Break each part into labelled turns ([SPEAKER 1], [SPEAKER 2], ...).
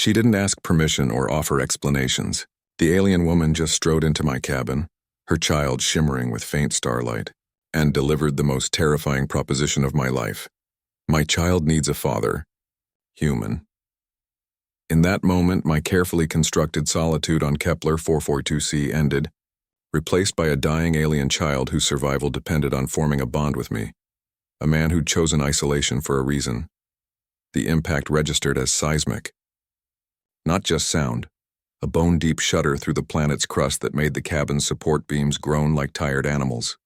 [SPEAKER 1] She didn't ask permission or offer explanations. The alien woman just strode into my cabin, her child shimmering with faint starlight, and delivered the most terrifying proposition of my life. My child needs a father. Human. In that moment, my carefully constructed solitude on Kepler 442c ended, replaced by a dying alien child whose survival depended on forming a bond with me, a man who'd chosen isolation for a reason. The impact registered as seismic. Not just sound, a bone-deep shudder through the planet's crust that made the cabin's support beams groan like tired animals.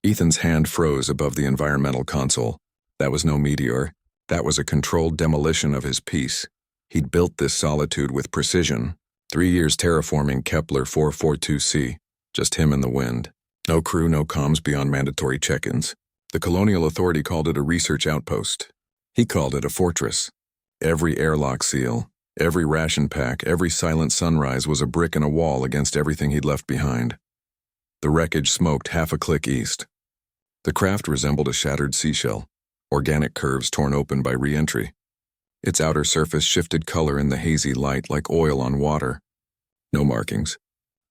[SPEAKER 1] Ethan's hand froze above the environmental console. That was no meteor. That was a controlled demolition of his peace. He'd built this solitude with precision. 3 years terraforming Kepler 442c. Just him and the wind. No crew, no comms beyond mandatory check-ins. The colonial authority called it a research outpost. He called it a fortress. Every airlock seal, every ration pack, every silent sunrise was a brick in a wall against everything he'd left behind. The wreckage smoked half a click east. The craft resembled a shattered seashell, organic curves torn open by re-entry. Its outer surface shifted color in the hazy light like oil on water. No markings,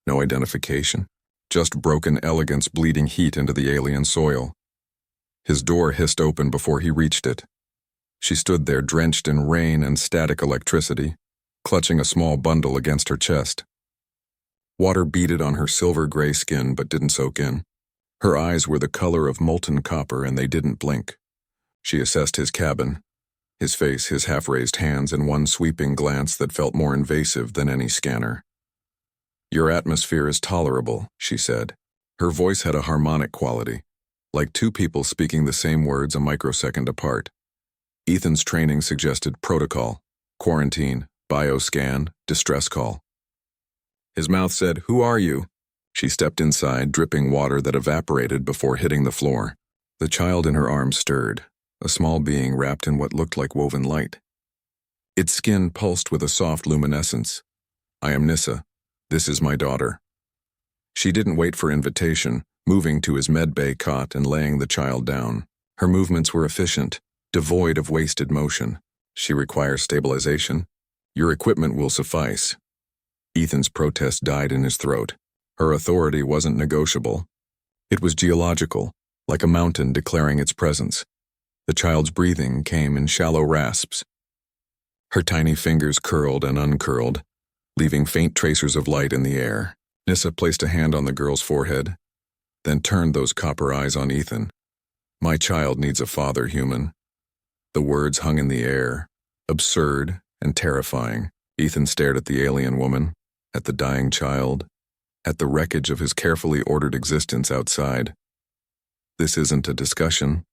[SPEAKER 1] no identification, just broken elegance bleeding heat into the alien soil. His door hissed open before he reached it. She stood there drenched in rain and static electricity, clutching a small bundle against her chest. Water beaded on her silver-gray skin but didn't soak in. Her eyes were the color of molten copper and they didn't blink. She assessed his cabin, his face, his half-raised hands in one sweeping glance that felt more invasive than any scanner. "Your atmosphere is tolerable," she said. Her voice had a harmonic quality, like two people speaking the same words a microsecond apart. Ethan's training suggested protocol, quarantine, bioscan, distress call. His mouth said, "Who are you?" She stepped inside, dripping water that evaporated before hitting the floor. The child in her arms stirred, a small being wrapped in what looked like woven light. Its skin pulsed with a soft luminescence. "I am Nissa. This is my daughter." She didn't wait for invitation, moving to his medbay cot and laying the child down. Her movements were efficient, devoid of wasted motion. "She requires stabilization. Your equipment will suffice." Ethan's protest died in his throat. Her authority wasn't negotiable. It was geological, like a mountain declaring its presence. The child's breathing came in shallow rasps. Her tiny fingers curled and uncurled, leaving faint tracers of light in the air. Nissa placed a hand on the girl's forehead, then turned those copper eyes on Ethan. "My child needs a father, human." The words hung in the air, absurd and terrifying. Ethan stared at the alien woman, at the dying child, at the wreckage of his carefully ordered existence outside. "This isn't a discussion,"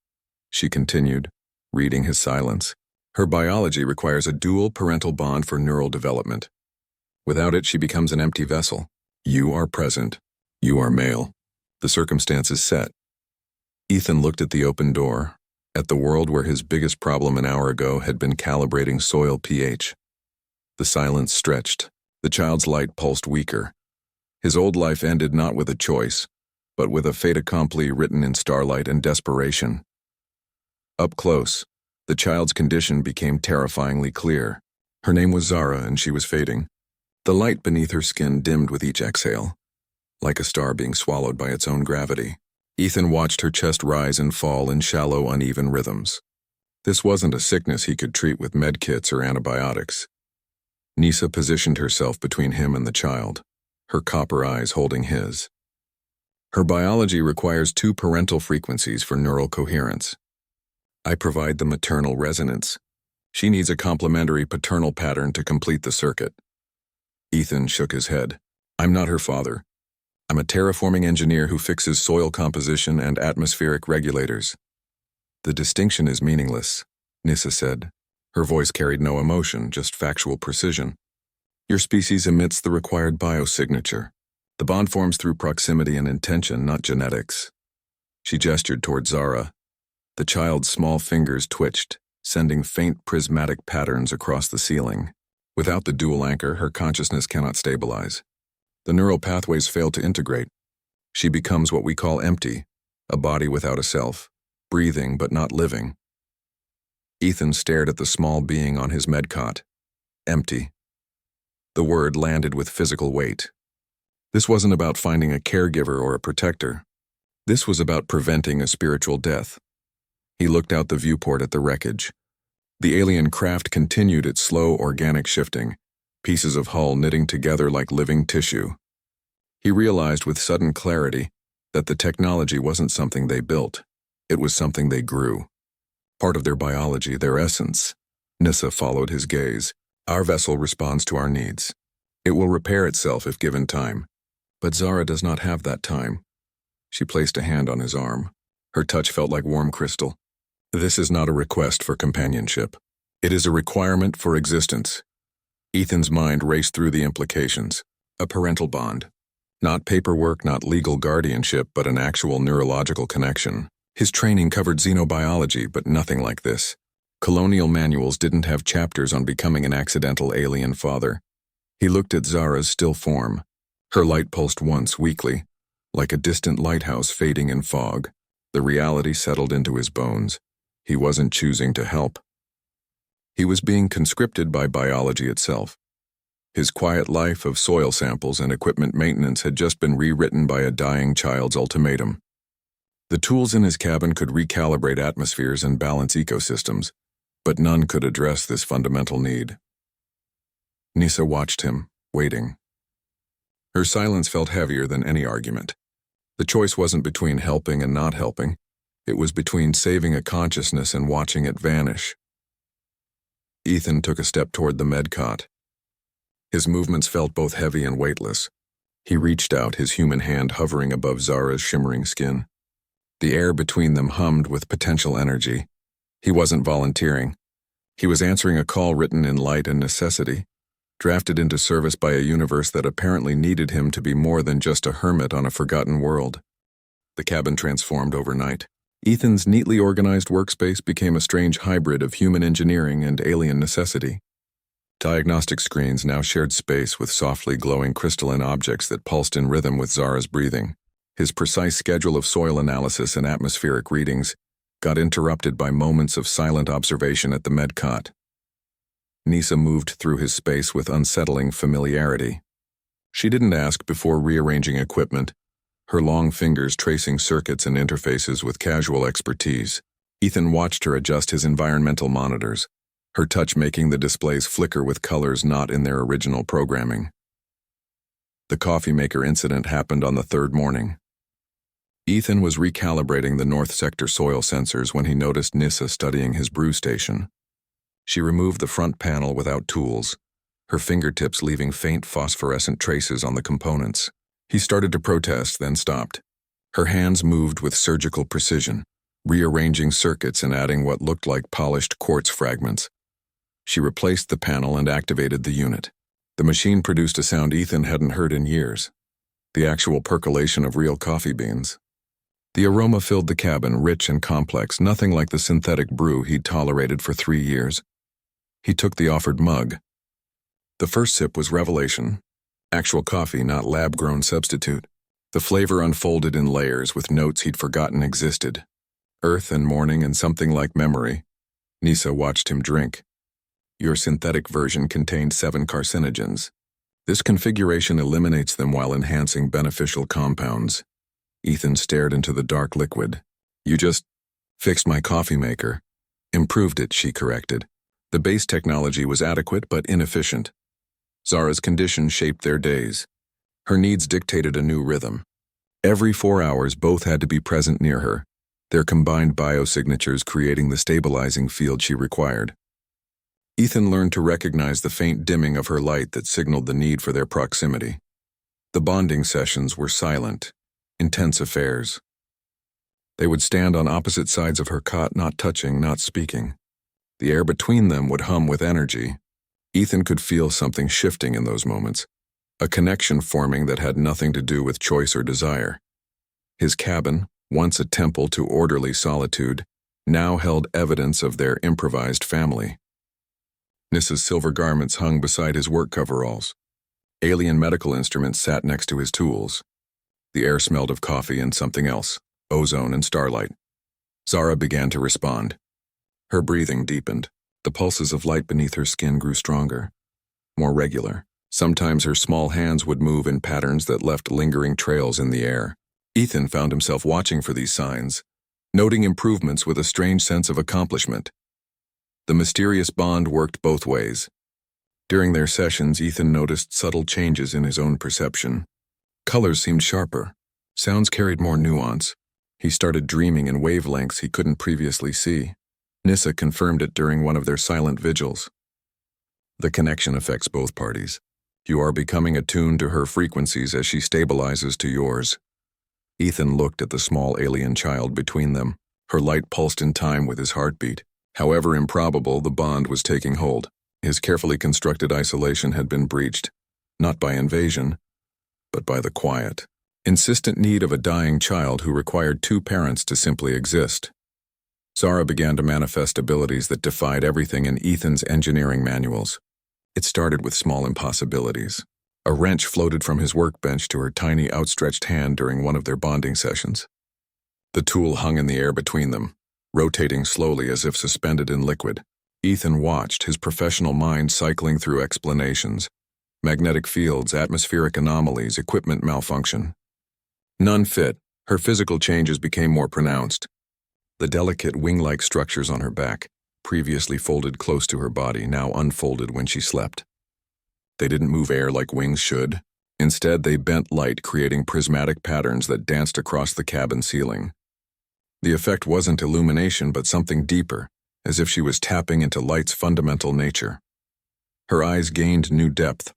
[SPEAKER 1] she continued, reading his silence. "Her biology requires a dual parental bond for neural development. Without it, she becomes an empty vessel. You are present. You are male. The circumstance is set." Ethan looked at the open door, at the world where his biggest problem an hour ago had been calibrating soil pH. The silence stretched. The child's light pulsed weaker. His old life ended not with a choice, but with a fait accompli written in starlight and desperation. Up close, the child's condition became terrifyingly clear. Her name was Zara, and she was fading. The light beneath her skin dimmed with each exhale, like a star being swallowed by its own gravity. Ethan watched her chest rise and fall in shallow, uneven rhythms. This wasn't a sickness he could treat with medkits or antibiotics. Nissa positioned herself between him and the child, her copper eyes holding his. "Her biology requires 2 parental frequencies for neural coherence. I provide the maternal resonance. She needs a complementary paternal pattern to complete the circuit." Ethan shook his head. "I'm not her father. I'm a terraforming engineer who fixes soil composition and atmospheric regulators." "The distinction is meaningless," Nissa said. Her voice carried no emotion, just factual precision. "Your species emits the required biosignature. The bond forms through proximity and intention, not genetics." She gestured toward Zara. The child's small fingers twitched, sending faint prismatic patterns across the ceiling. Without the dual anchor, her consciousness cannot stabilize. The neural pathways fail to integrate. She becomes what we call empty, a body without a self, breathing but not living. Ethan stared at the small being on his medcot. Empty, The word landed with physical weight. This wasn't about finding a caregiver or a protector. This was about preventing a spiritual death. He looked out the viewport at the wreckage. The alien craft continued its slow, organic shifting, pieces of hull knitting together like living tissue. He realized with sudden clarity that the technology wasn't something they built. It was something they grew. Part of their biology, their essence. Nissa followed his gaze. Our vessel responds to our needs. It will repair itself if given time. But Zara does not have that time. She placed a hand on his arm. Her touch felt like warm crystal. This is not a request for companionship. It is a requirement for existence. Ethan's mind raced through the implications. A parental bond. Not paperwork, not legal guardianship, but an actual neurological connection. His training covered xenobiology, but nothing like this. Colonial manuals didn't have chapters on becoming an accidental alien father. He looked at Zara's still form. Her light pulsed once, weakly, like a distant lighthouse fading in fog. The reality settled into his bones. He wasn't choosing to help. He was being conscripted by biology itself. His quiet life of soil samples and equipment maintenance had just been rewritten by a dying child's ultimatum. The tools in his cabin could recalibrate atmospheres and balance ecosystems, but none could address this fundamental need. Nissa watched him, waiting. Her silence felt heavier than any argument. The choice wasn't between helping and not helping. It was between saving a consciousness and watching it vanish. Ethan took a step toward the med cot. His movements felt both heavy and weightless. He reached out, his human hand hovering above Zara's shimmering skin. The air between them hummed with potential energy. He wasn't volunteering. He was answering a call written in light and necessity, drafted into service by a universe that apparently needed him to be more than just a hermit on a forgotten world. The cabin transformed overnight. Ethan's neatly organized workspace became a strange hybrid of human engineering and alien necessity. Diagnostic screens now shared space with softly glowing crystalline objects that pulsed in rhythm with Zara's breathing. His precise schedule of soil analysis and atmospheric readings got interrupted by moments of silent observation at the med cot. Nissa moved through his space with unsettling familiarity. She didn't ask before rearranging equipment, her long fingers tracing circuits and interfaces with casual expertise. Ethan watched her adjust his environmental monitors, her touch making the displays flicker with colors not in their original programming. The coffee maker incident happened on the third morning. Ethan was recalibrating the North Sector soil sensors when he noticed Nissa studying his brew station. She removed the front panel without tools, her fingertips leaving faint phosphorescent traces on the components. He started to protest, then stopped. Her hands moved with surgical precision, rearranging circuits and adding what looked like polished quartz fragments. She replaced the panel and activated the unit. The machine produced a sound Ethan hadn't heard in years, the actual percolation of real coffee beans. The aroma filled the cabin, rich and complex, nothing like the synthetic brew he'd tolerated for 3 years. He took the offered mug. The first sip was revelation. Actual coffee, not lab-grown substitute. The flavor unfolded in layers with notes he'd forgotten existed. Earth and morning and something like memory. Nissa watched him drink. Your synthetic version contained 7 carcinogens. This configuration eliminates them while enhancing beneficial compounds. Ethan stared into the dark liquid. You just fixed my coffee maker. Improved it, she corrected. The base technology was adequate but inefficient. Zara's condition shaped their days. Her needs dictated a new rhythm. Every 4 hours, both had to be present near her, their combined biosignatures creating the stabilizing field she required. Ethan learned to recognize the faint dimming of her light that signaled the need for their proximity. The bonding sessions were silent, intense affairs. They would stand on opposite sides of her cot, not touching, not speaking. The air between them would hum with energy. Ethan could feel something shifting in those moments, a connection forming that had nothing to do with choice or desire. His cabin, once a temple to orderly solitude, now held evidence of their improvised family. Nissa's silver garments hung beside his work coveralls. Alien medical instruments sat next to his tools. The air smelled of coffee and something else, ozone and starlight. Zara began to respond. Her breathing deepened. The pulses of light beneath her skin grew stronger, more regular, Sometimes her small hands would move in patterns that left lingering trails in the air. Ethan found himself watching for these signs, noting improvements with a strange sense of accomplishment. The mysterious bond worked both ways. During their sessions, Ethan noticed subtle changes in his own perception. Colors seemed sharper. Sounds carried more nuance. He started dreaming in wavelengths he couldn't previously see. Nissa confirmed it during one of their silent vigils. The connection affects both parties. You are becoming attuned to her frequencies as she stabilizes to yours. Ethan looked at the small alien child between them. Her light pulsed in time with his heartbeat. However improbable, the bond was taking hold. His carefully constructed isolation had been breached, not by invasion, but by the quiet, insistent need of a dying child who required two parents to simply exist. Zara began to manifest abilities that defied everything in Ethan's engineering manuals. It started with small impossibilities. A wrench floated from his workbench to her tiny outstretched hand during one of their bonding sessions. The tool hung in the air between them, rotating slowly as if suspended in liquid. Ethan watched, his professional mind cycling through explanations. Magnetic fields, atmospheric anomalies, equipment malfunction. None fit. Her physical changes became more pronounced. The delicate wing-like structures on her back, previously folded close to her body, now unfolded when she slept. They didn't move air like wings should. Instead, they bent light, creating prismatic patterns that danced across the cabin ceiling. The effect wasn't illumination, but something deeper, as if she was tapping into light's fundamental nature. Her eyes gained new depth.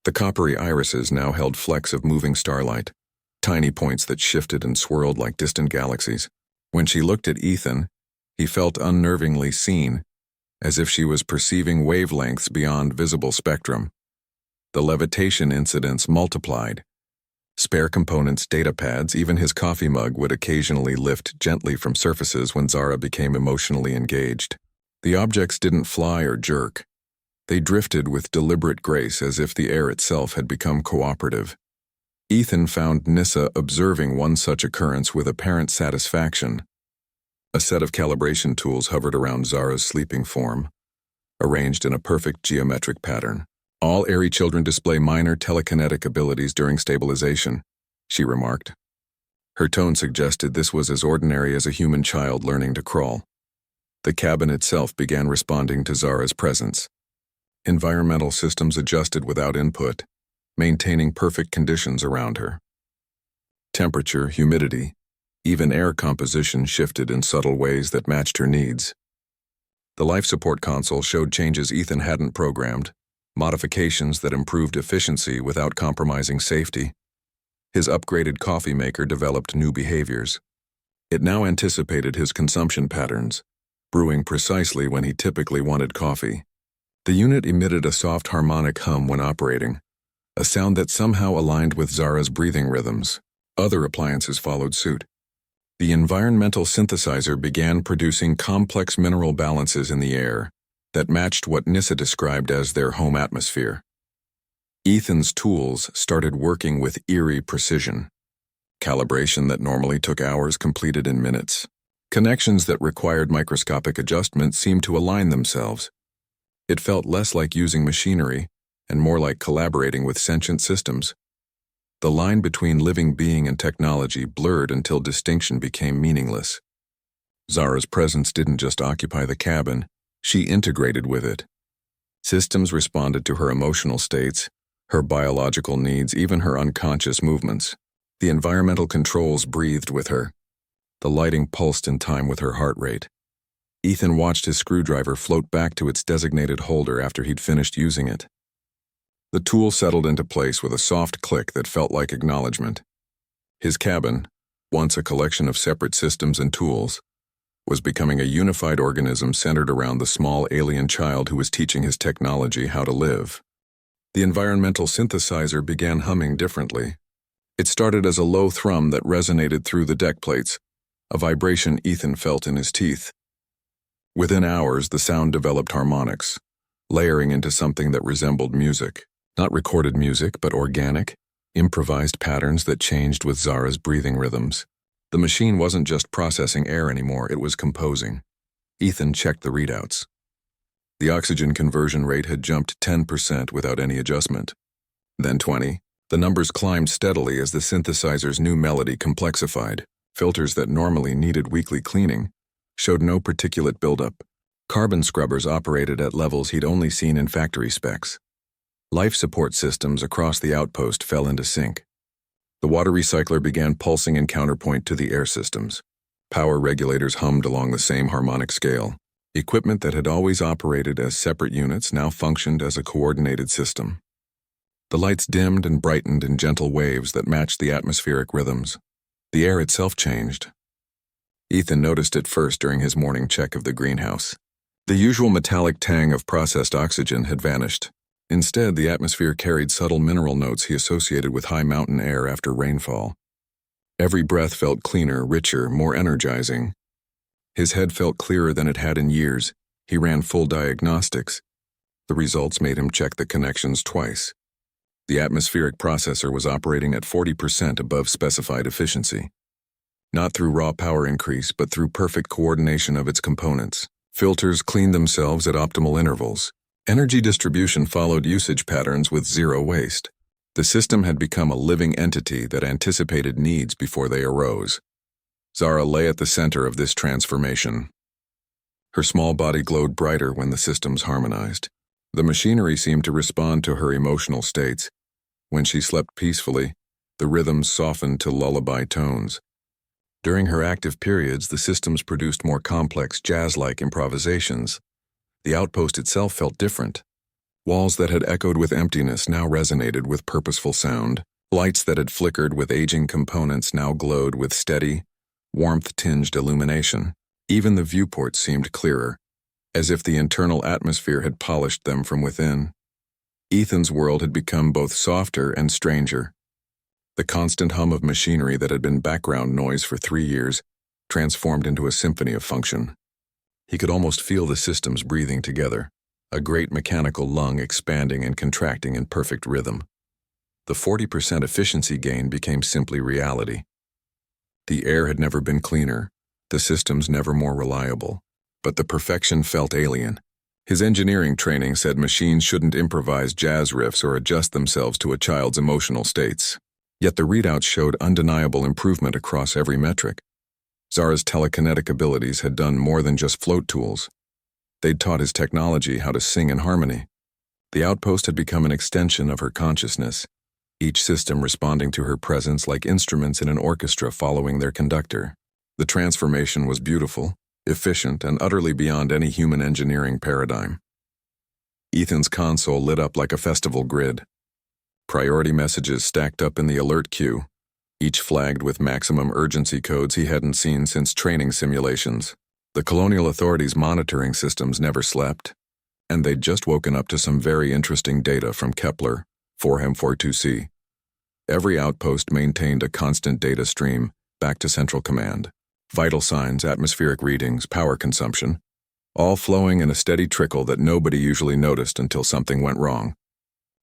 [SPEAKER 1] The coppery irises now held flecks of moving starlight, tiny points that shifted and swirled like distant galaxies. When she looked at Ethan, he felt unnervingly seen, as if she was perceiving wavelengths beyond visible spectrum. The levitation incidents multiplied. Spare components, data pads, even his coffee mug would occasionally lift gently from surfaces when Zara became emotionally engaged. The objects didn't fly or jerk. They drifted with deliberate grace, as if the air itself had become cooperative. Ethan found Nissa observing one such occurrence with apparent satisfaction. A set of calibration tools hovered around Zara's sleeping form, arranged in a perfect geometric pattern. All airy children display minor telekinetic abilities during stabilization, she remarked. Her tone suggested this was as ordinary as a human child learning to crawl. The cabin itself began responding to Zara's presence. Environmental systems adjusted without input, maintaining perfect conditions around her. Temperature, humidity, even air composition shifted in subtle ways that matched her needs. The life support console showed changes Ethan hadn't programmed, modifications that improved efficiency without compromising safety. His upgraded coffee maker developed new behaviors. It now anticipated his consumption patterns, brewing precisely when he typically wanted coffee. The unit emitted a soft harmonic hum when operating, a sound that somehow aligned with Zara's breathing rhythms. Other appliances followed suit. The environmental synthesizer began producing complex mineral balances in the air that matched what Nissa described as their home atmosphere. Ethan's tools started working with eerie precision. Calibration that normally took hours completed in minutes. Connections that required microscopic adjustment seemed to align themselves. It felt less like using machinery and more like collaborating with sentient systems. The line between living being and technology blurred until distinction became meaningless. Zara's presence didn't just occupy the cabin, she integrated with it. Systems responded to her emotional states, her biological needs, even her unconscious movements. The environmental controls breathed with her. The lighting pulsed in time with her heart rate. Ethan watched his screwdriver float back to its designated holder after he'd finished using it. The tool settled into place with a soft click that felt like acknowledgement. His cabin, once a collection of separate systems and tools, was becoming a unified organism centered around the small alien child who was teaching his technology how to live. The environmental synthesizer began humming differently. It started as a low thrum that resonated through the deck plates, a vibration Ethan felt in his teeth. Within hours, the sound developed harmonics, layering into something that resembled music. Not recorded music, but organic, improvised patterns that changed with Zara's breathing rhythms. The machine wasn't just processing air anymore, it was composing. Ethan checked the readouts. The oxygen conversion rate had jumped 10% without any adjustment. then 20. The numbers climbed steadily as the synthesizer's new melody complexified. Filters that normally needed weekly cleaning showed no particulate buildup. Carbon scrubbers operated at levels he'd only seen in factory specs. Life support systems across the outpost fell into sync. The water recycler began pulsing in counterpoint to the air systems. Power regulators hummed along the same harmonic scale. Equipment that had always operated as separate units now functioned as a coordinated system. The lights dimmed and brightened in gentle waves that matched the atmospheric rhythms. The air itself changed. Ethan noticed it first during his morning check of the greenhouse. The usual metallic tang of processed oxygen had vanished. Instead, the atmosphere carried subtle mineral notes he associated with high mountain air after rainfall. Every breath felt cleaner, richer, more energizing. His head felt clearer than it had in years. He ran full diagnostics. The results made him check the connections twice. The atmospheric processor was operating at 40% above specified efficiency. Not through raw power increase, but through perfect coordination of its components. Filters cleaned themselves at optimal intervals. Energy distribution followed usage patterns with zero waste. The system had become a living entity that anticipated needs before they arose. Zara lay at the center of this transformation. Her small body glowed brighter when the systems harmonized. The machinery seemed to respond to her emotional states. When she slept peacefully, the rhythms softened to lullaby tones. During her active periods, the systems produced more complex, jazz-like improvisations. The outpost itself felt different. Walls that had echoed with emptiness now resonated with purposeful sound. Lights that had flickered with aging components now glowed with steady, warmth-tinged illumination. Even the viewports seemed clearer, as if the internal atmosphere had polished them from within. Ethan's world had become both softer and stranger. The constant hum of machinery that had been background noise for 3 years transformed into a symphony of function. He could almost feel the systems breathing together, a great mechanical lung expanding and contracting in perfect rhythm. The 40% efficiency gain became simply reality. The air had never been cleaner, the systems never more reliable, but the perfection felt alien. His engineering training said machines shouldn't improvise jazz riffs or adjust themselves to a child's emotional states. Yet the readouts showed undeniable improvement across every metric. Zara's telekinetic abilities had done more than just float tools. They'd taught his technology how to sing in harmony. The outpost had become an extension of her consciousness, each system responding to her presence like instruments in an orchestra following their conductor. The transformation was beautiful, efficient, and utterly beyond any human engineering paradigm. Ethan's console lit up like a festival grid. Priority messages stacked up in the alert queue, each flagged with maximum urgency codes he hadn't seen since training simulations. The Colonial Authority's monitoring systems never slept, and they'd just woken up to some very interesting data from Kepler, 4M42C. Every outpost maintained a constant data stream back to Central Command. Vital signs, atmospheric readings, power consumption, all flowing in a steady trickle that nobody usually noticed until something went wrong.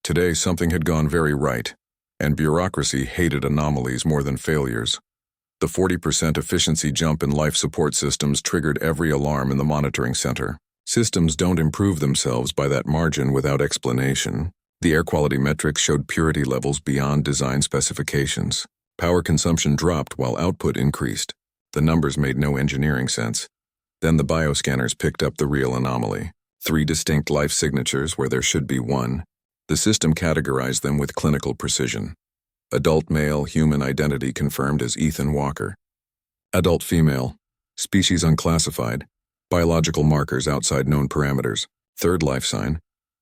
[SPEAKER 1] Today, something had gone very right, and bureaucracy hated anomalies more than failures. The 40% efficiency jump in life support systems triggered every alarm in the monitoring center. Systems don't improve themselves by that margin without explanation. The air quality metrics showed purity levels beyond design specifications. Power consumption dropped while output increased. The numbers made no engineering sense. Then the bioscanners picked up the real anomaly. 3 distinct life signatures where there should be 1. The system categorized them with clinical precision. Adult male, human identity confirmed as Ethan Walker. Adult female, species unclassified, biological markers outside known parameters. Third life sign,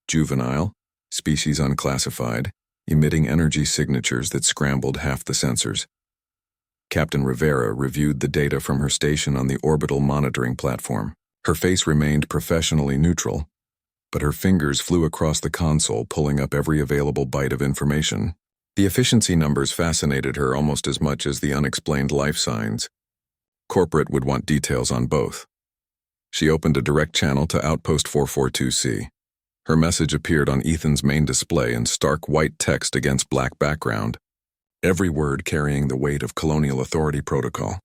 [SPEAKER 1] juvenile, species unclassified, emitting energy signatures that scrambled half the sensors. Captain Rivera reviewed the data from her station on the orbital monitoring platform. Her face remained professionally neutral, but her fingers flew across the console, pulling up every available byte of information. The efficiency numbers fascinated her almost as much as the unexplained life signs. Corporate would want details on both. She opened a direct channel to Outpost 442C. Her message appeared on Ethan's main display in stark white text against black background, every word carrying the weight of Colonial Authority protocol.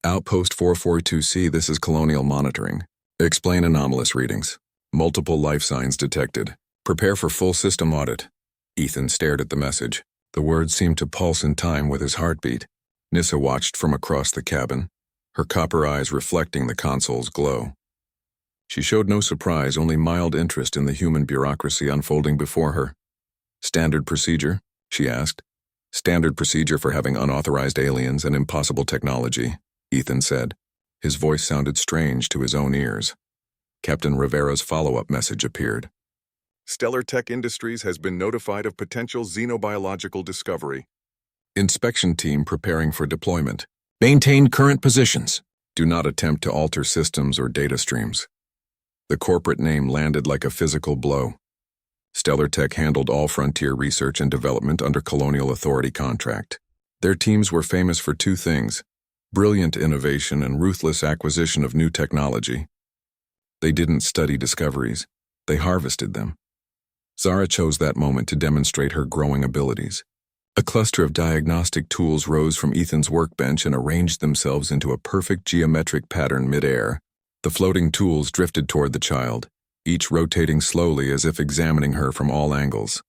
[SPEAKER 1] Outpost 442C, this is Colonial Monitoring. Explain anomalous readings. Multiple life signs detected. Prepare for full system audit. Ethan stared at the message. The words seemed to pulse in time with his heartbeat. Nissa watched from across the cabin, her copper eyes reflecting the console's glow. She showed no surprise, only mild interest in the human bureaucracy unfolding before her. "Standard procedure?" she asked. "Standard procedure for having unauthorized aliens and impossible technology," Ethan said. His voice sounded strange to his own ears. Captain Rivera's follow-up message appeared. "Stellar Tech Industries has been notified of potential xenobiological discovery. Inspection team preparing for deployment. Maintain current positions. Do not attempt to alter systems or data streams." The corporate name landed like a physical blow. Stellar Tech handled all frontier research and development under Colonial Authority contract. Their teams were famous for two things: brilliant innovation and ruthless acquisition of new technology. They didn't study discoveries, they harvested them. Zara chose that moment to demonstrate her growing abilities. A cluster of diagnostic tools rose from Ethan's workbench and arranged themselves into a perfect geometric pattern mid-air. The floating tools drifted toward the child, each rotating slowly as if examining her from all angles.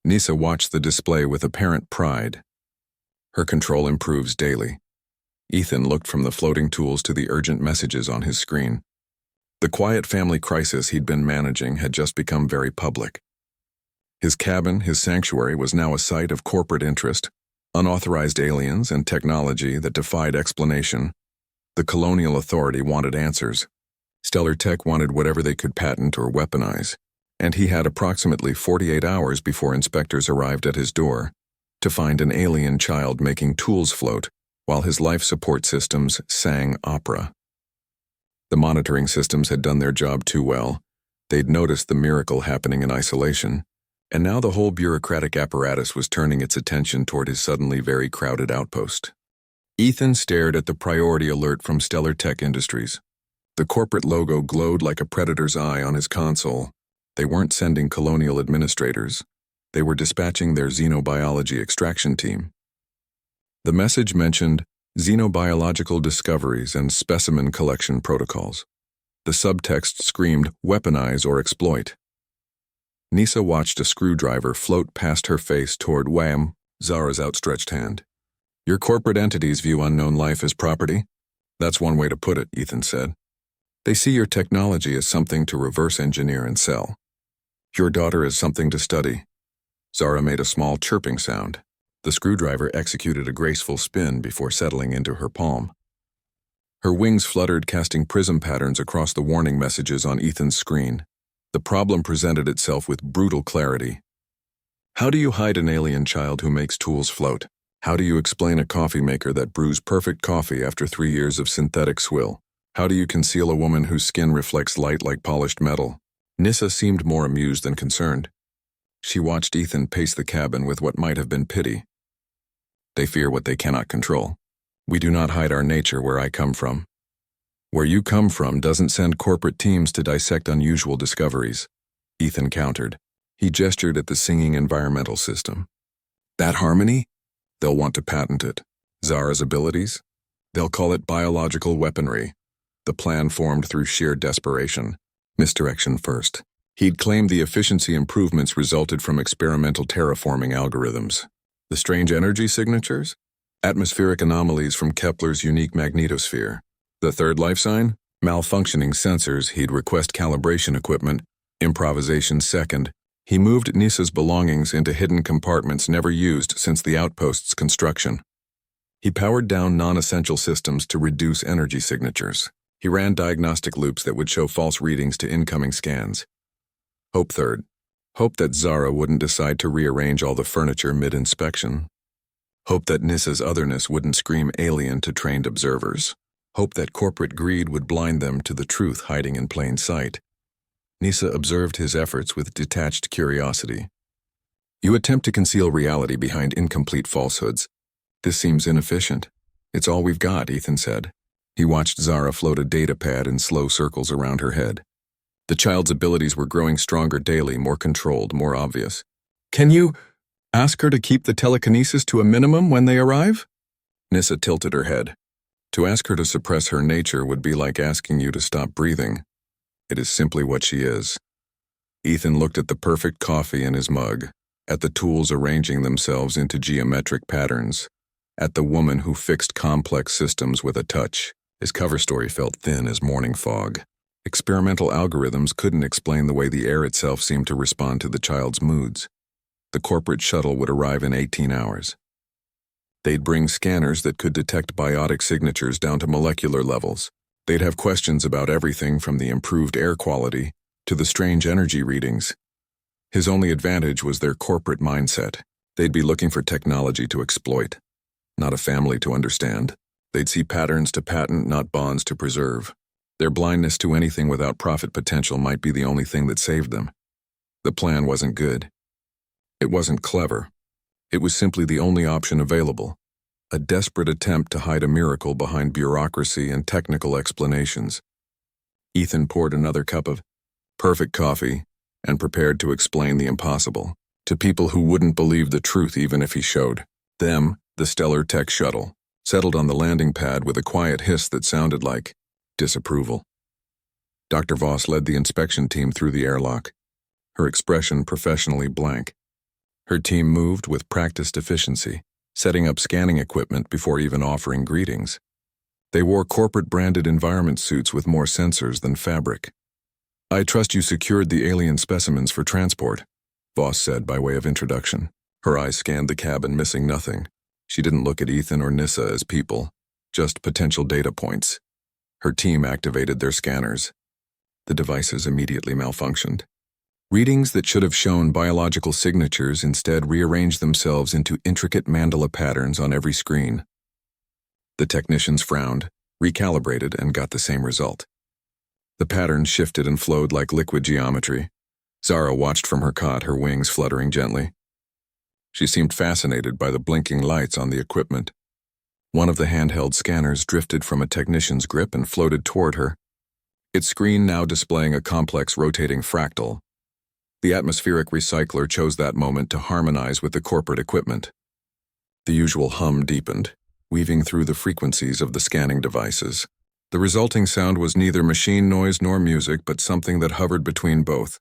[SPEAKER 1] Nissa watched the display with apparent pride. Her control improves daily. Ethan looked from the floating tools to the urgent messages on his screen. The quiet family crisis he'd been managing had just become very public. His cabin, his sanctuary, was now a site of corporate interest, unauthorized aliens and technology that defied explanation. The Colonial Authority wanted answers. Stellar Tech wanted whatever they could patent or weaponize, and he had approximately 48 hours before inspectors arrived at his door to find an alien child making tools float while his life support systems sang opera. The monitoring systems had done their job too well. They'd noticed the miracle happening in isolation, and now the whole bureaucratic apparatus was turning its attention toward his suddenly very crowded outpost. Ethan stared at the priority alert from Stellar Tech Industries. The corporate logo glowed like a predator's eye on his console. They weren't sending colonial administrators. They were dispatching their xenobiology extraction team. The message mentioned xenobiological discoveries and specimen collection protocols. The subtext screamed, "Weaponize or exploit." Nissa watched a screwdriver float past her face toward Wham, Zara's outstretched hand. "Your corporate entities view unknown life as property?" "That's one way to put it," Ethan said. "They see your technology as something to reverse engineer and sell. Your daughter is something to study." Zara made a small chirping sound. The screwdriver executed a graceful spin before settling into her palm. Her wings fluttered, casting prism patterns across the warning messages on Ethan's screen. The problem presented itself with brutal clarity. How do you hide an alien child who makes tools float? How do you explain a coffee maker that brews perfect coffee after 3 years of synthetic swill? How do you conceal a woman whose skin reflects light like polished metal? Nissa seemed more amused than concerned. She watched Ethan pace the cabin with what might have been pity. "They fear what they cannot control. We do not hide our nature where I come from. Where you come from doesn't send corporate teams to dissect unusual discoveries," Ethan countered. He gestured at the singing environmental system. "That harmony? They'll want to patent it. Zara's abilities? They'll call it biological weaponry." The plan formed through sheer desperation. Misdirection first. He'd claimed the efficiency improvements resulted from experimental terraforming algorithms. The strange energy signatures? Atmospheric anomalies from Kepler's unique magnetosphere. The third life sign? Malfunctioning sensors. He'd request calibration equipment. Improvisation second. He moved Nissa's belongings into hidden compartments never used since the outpost's construction. He powered down non-essential systems to reduce energy signatures. He ran diagnostic loops that would show false readings to incoming scans. Hope third. Hope that Zara wouldn't decide to rearrange all the furniture mid-inspection. Hope that Nissa's otherness wouldn't scream alien to trained observers. Hope that corporate greed would blind them to the truth hiding in plain sight. Nissa observed his efforts with detached curiosity. "You attempt to conceal reality behind incomplete falsehoods. This seems inefficient." "It's all we've got," Ethan said. He watched Zara float a data pad in slow circles around her head. The child's abilities were growing stronger daily, more controlled, more obvious. "Can you ask her to keep the telekinesis to a minimum when they arrive?" Nissa tilted her head. "To ask her to suppress her nature would be like asking you to stop breathing. It is simply what she is." Ethan looked at the perfect coffee in his mug. at the tools arranging themselves into geometric patterns, at the woman who fixed complex systems with a touch. His cover story felt thin as morning fog. Experimental algorithms couldn't explain the way the air itself seemed to respond to the child's moods. The corporate shuttle would arrive in 18 hours. They'd bring scanners that could detect biotic signatures down to molecular levels. They'd have questions about everything from the improved air quality to the strange energy readings. His only advantage was their corporate mindset. They'd be looking for technology to exploit, not a family to understand. They'd see patterns to patent, not bonds to preserve. Their blindness to anything without profit potential might be the only thing that saved them. The plan wasn't good. It wasn't clever. It was simply the only option available, a desperate attempt to hide a miracle behind bureaucracy and technical explanations. Ethan poured another cup of perfect coffee and prepared to explain the impossible to people who wouldn't believe the truth even if he showed them. The Stellar Tech shuttle settled on the landing pad with a quiet hiss that sounded like disapproval. Dr. Voss led the inspection team through the airlock, her expression professionally blank. Her team moved with practiced efficiency, setting up scanning equipment before even offering greetings. They wore corporate-branded environment suits with more sensors than fabric. "I trust you secured the alien specimens for transport," Voss said by way of introduction. Her eyes scanned the cabin, missing nothing. She didn't look at Ethan or Nissa as people, just potential data points. Her team activated their scanners. The devices immediately malfunctioned. Readings that should have shown biological signatures instead rearranged themselves into intricate mandala patterns on every screen. The technicians frowned, recalibrated, and got the same result. The patterns shifted and flowed like liquid geometry. Zara watched from her cot, her wings fluttering gently. She seemed fascinated by the blinking lights on the equipment. One of the handheld scanners drifted from a technician's grip and floated toward her, its screen now displaying a complex rotating fractal. The atmospheric recycler chose that moment to harmonize with the corporate equipment. The usual hum deepened, weaving through the frequencies of the scanning devices. The resulting sound was neither machine noise nor music, but something that hovered between both.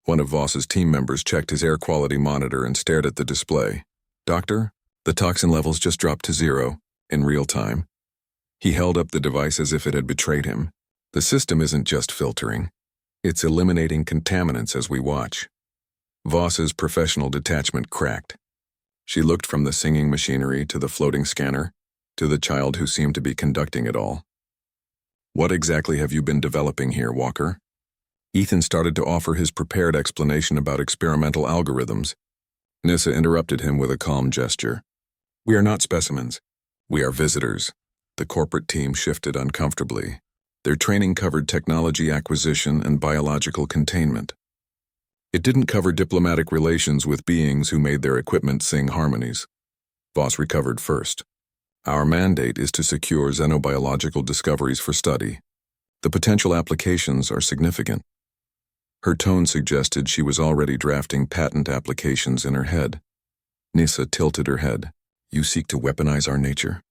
[SPEAKER 1] One of Voss's team members checked his air quality monitor and stared at the display. "Doctor, the toxin levels just dropped to 0, in real time." He held up the device as if it had betrayed him. "The system isn't just filtering. It's eliminating contaminants as we watch." Voss's professional detachment cracked. She looked from the singing machinery to the floating scanner, to the child who seemed to be conducting it all. "What exactly have you been developing here, Walker?" Ethan started to offer his prepared explanation about experimental algorithms. Nissa interrupted him with a calm gesture. "We are not specimens. We are visitors." The corporate team shifted uncomfortably. Their training covered technology acquisition and biological containment. It didn't cover diplomatic relations with beings who made their equipment sing harmonies. Voss recovered first. "Our mandate is to secure xenobiological discoveries for study. The potential applications are significant." Her tone suggested she was already drafting patent applications in her head. Nissa tilted her head. "You seek to weaponize our nature?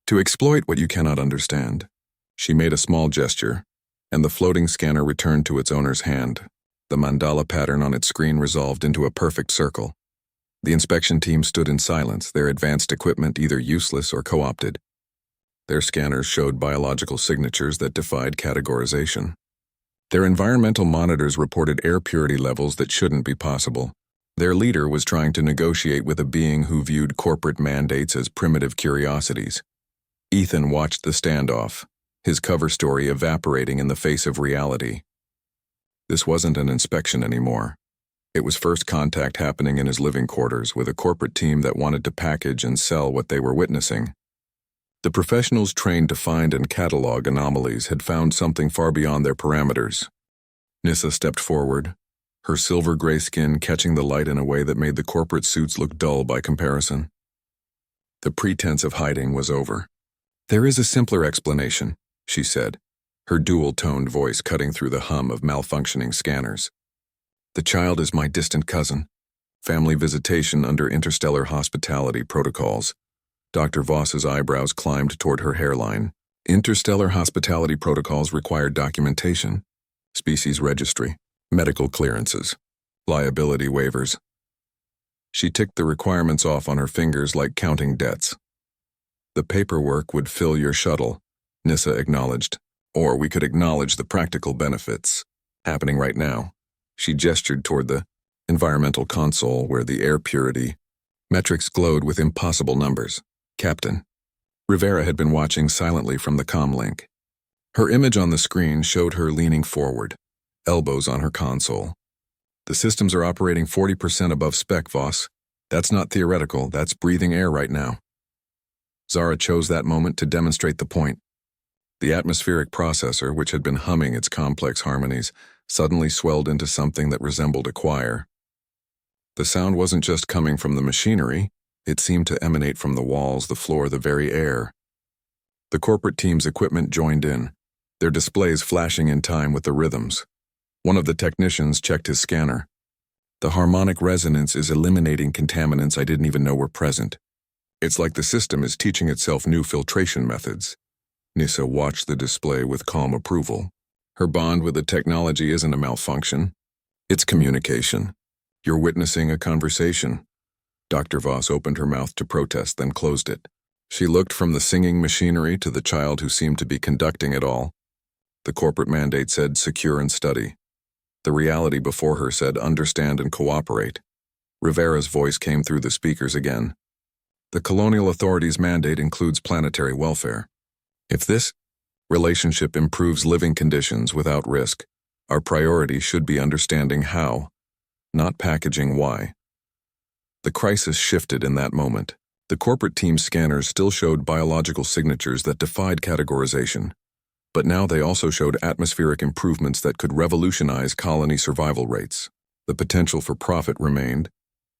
[SPEAKER 1] To exploit what you cannot understand?" She made a small gesture, and the floating scanner returned to its owner's hand. The mandala pattern on its screen resolved into a perfect circle. The inspection team stood in silence, their advanced equipment either useless or co-opted. Their scanners showed biological signatures that defied categorization. Their environmental monitors reported air purity levels that shouldn't be possible. Their leader was trying to negotiate with a being who viewed corporate mandates as primitive curiosities. Ethan watched the standoff, his cover story evaporating in the face of reality. This wasn't an inspection anymore. It was first contact happening in his living quarters with a corporate team that wanted to package and sell what they were witnessing. The professionals trained to find and catalog anomalies had found something far beyond their parameters. Nissa stepped forward, her silver-gray skin catching the light in a way that made the corporate suits look dull by comparison. The pretense of hiding was over. "There is a simpler explanation," she said, her dual-toned voice cutting through the hum of malfunctioning scanners. "The child is my distant cousin. Family visitation under interstellar hospitality protocols." Dr. Voss's eyebrows climbed toward her hairline. "Interstellar hospitality protocols require documentation, species registry, medical clearances, liability waivers." She ticked the requirements off on her fingers like counting debts. The paperwork would fill your shuttle, Nissa acknowledged. Or we could acknowledge the practical benefits happening right now. She gestured toward the environmental console where the air purity metrics glowed with impossible numbers. Captain. Rivera had been watching silently from the comm link. Her image on the screen showed her leaning forward, elbows on her console. The systems are operating 40% above spec, Voss. That's not theoretical, that's breathing air right now. Zara chose that moment to demonstrate the point. The atmospheric processor, which had been humming its complex harmonies, suddenly swelled into something that resembled a choir. The sound wasn't just coming from the machinery, it seemed to emanate from the walls, the floor, the very air. The corporate team's equipment joined in, their displays flashing in time with the rhythms. One of the technicians checked his scanner. The harmonic resonance is eliminating contaminants I didn't even know were present. It's like the system is teaching itself new filtration methods. Nissa watched the display with calm approval. Her bond with the technology isn't a malfunction. It's communication. You're witnessing a conversation. Dr. Voss opened her mouth to protest, then closed it. She looked from the singing machinery to the child who seemed to be conducting it all. The corporate mandate said secure and study. The reality before her said understand and cooperate. Rivera's voice came through the speakers again. The colonial authorities' mandate includes planetary welfare. If this relationship improves living conditions without risk, our priority should be understanding how, not packaging why. The crisis shifted in that moment. The corporate team's scanners still showed biological signatures that defied categorization, but now they also showed atmospheric improvements that could revolutionize colony survival rates. The potential for profit remained,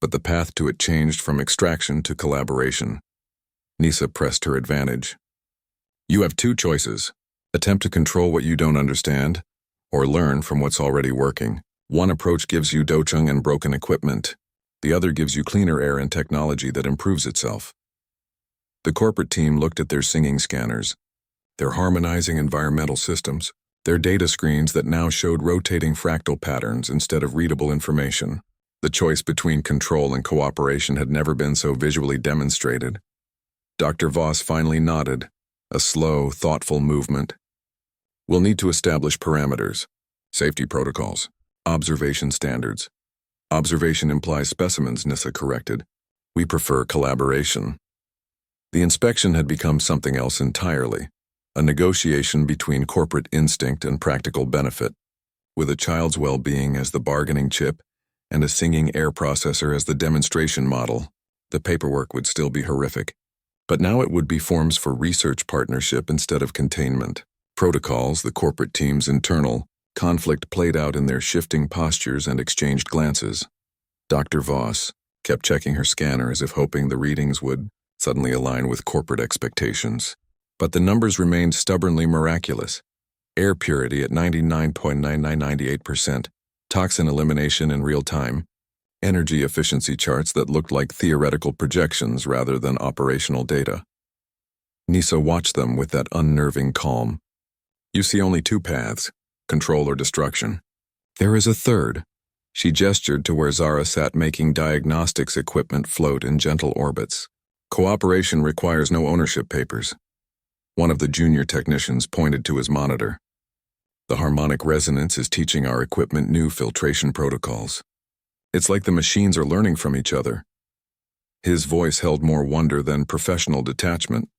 [SPEAKER 1] but the path to it changed from extraction to collaboration. Nissa pressed her advantage. You have two choices. Attempt to control what you don't understand, or learn from what's already working. One approach gives you dochung and broken equipment. The other gives you cleaner air and technology that improves itself. The corporate team looked at their singing scanners, their harmonizing environmental systems, their data screens that now showed rotating fractal patterns instead of readable information. The choice between control and cooperation had never been so visually demonstrated. Dr. Voss finally nodded, a slow, thoughtful movement. We'll need to establish parameters, safety protocols, observation standards. Observation implies specimens, Nissa corrected. We prefer collaboration. The inspection had become something else entirely, a negotiation between corporate instinct and practical benefit, with a child's well-being as the bargaining chip and a singing air processor as the demonstration model. The paperwork would still be horrific, but now it would be forms for research partnership instead of containment. Protocols, the corporate team's internal conflict played out in their shifting postures and exchanged glances. Dr. Voss kept checking her scanner as if hoping the readings would suddenly align with corporate expectations. But the numbers remained stubbornly miraculous. Air purity at 99.9998%, toxin elimination in real time, energy efficiency charts that looked like theoretical projections rather than operational data. Nissa watched them with that unnerving calm. You see only two paths, control or destruction. There is a third. She gestured to where Zara sat making diagnostics equipment float in gentle orbits. Cooperation requires no ownership papers. One of the junior technicians pointed to his monitor. The harmonic resonance is teaching our equipment new filtration protocols. It's like the machines are learning from each other. His voice held more wonder than professional detachment.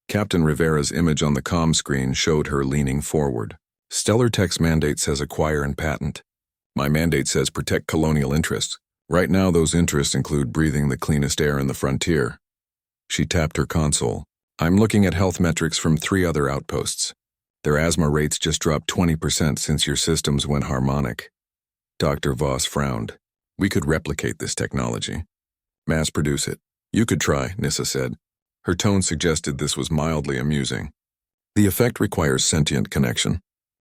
[SPEAKER 1] Captain Rivera's image on the comm screen showed her leaning forward. Stellar Tech's mandate says acquire and patent. My mandate says protect colonial interests. Right now those interests include breathing the cleanest air in the frontier. She tapped her console. I'm looking at health metrics from 3 other outposts. Their asthma rates just dropped 20% since your systems went harmonic. Dr. Voss frowned. We could replicate this technology. Mass produce it. You could try, Nissa said. Her tone suggested this was mildly amusing. The effect requires sentient connection.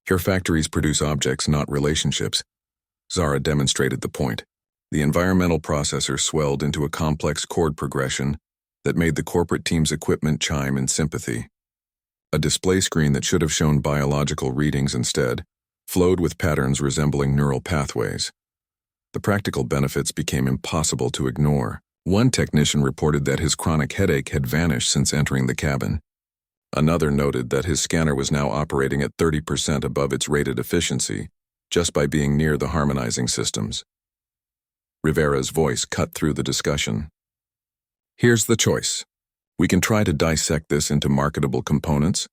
[SPEAKER 1] Your factories produce objects, not relationships. Zara demonstrated the point. The environmental processor swelled into a complex chord progression that made the corporate team's equipment chime in sympathy. A display screen that should have shown biological readings instead flowed with patterns resembling neural pathways. The practical benefits became impossible to ignore. One technician reported that his chronic headache had vanished since entering the cabin. Another noted that his scanner was now operating at 30% above its rated efficiency, just by being near the harmonizing systems. Rivera's voice cut through the discussion. Here's the choice. We can try to dissect this into marketable components,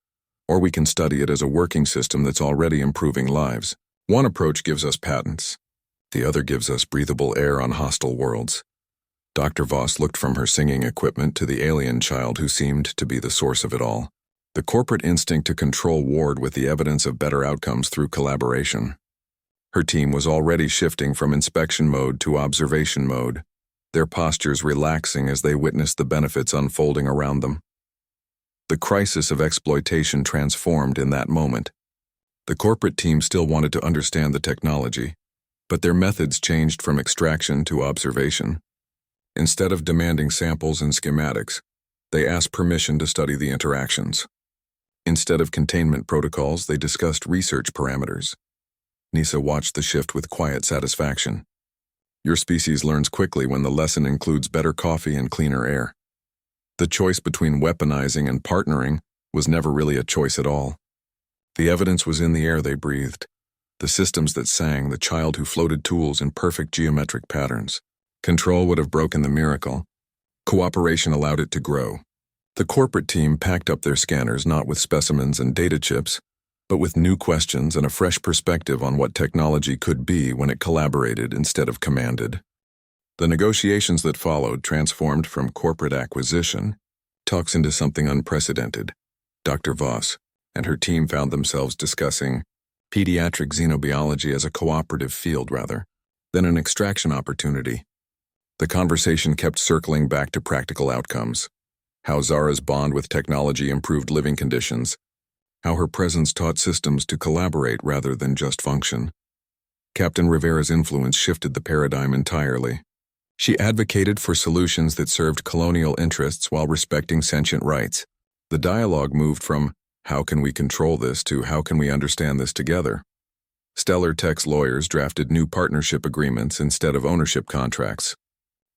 [SPEAKER 1] or we can study it as a working system that's already improving lives. One approach gives us patents. The other gives us breathable air on hostile worlds. Dr. Voss looked from her singing equipment to the alien child who seemed to be the source of it all. The corporate instinct to control warred with the evidence of better outcomes through collaboration. Her team was already shifting from inspection mode to observation mode, their postures relaxing as they witnessed the benefits unfolding around them. The crisis of exploitation transformed in that moment. The corporate team still wanted to understand the technology, but their methods changed from extraction to observation. Instead of demanding samples and schematics, they asked permission to study the interactions. Instead of containment protocols, they discussed research parameters. Nisa watched the shift with quiet satisfaction. Your species learns quickly when the lesson includes better coffee and cleaner air. The choice between weaponizing and partnering was never really a choice at all. The evidence was in the air they breathed, the systems that sang, the child who floated tools in perfect geometric patterns. Control would have broken the miracle. Cooperation allowed it to grow. The corporate team packed up their scanners not with specimens and data chips, but with new questions and a fresh perspective on what technology could be when it collaborated instead of commanded. The negotiations that followed transformed from corporate acquisition talks into something unprecedented. Dr. Voss and her team found themselves discussing pediatric xenobiology as a cooperative field rather than an extraction opportunity. The conversation kept circling back to practical outcomes, how Zara's bond with technology improved living conditions, how her presence taught systems to collaborate rather than just function. Captain Rivera's influence shifted the paradigm entirely. She advocated for solutions that served colonial interests while respecting sentient rights. The dialogue moved from, how can we control this, to how can we understand this together? Stellar Tech's lawyers drafted new partnership agreements instead of ownership contracts.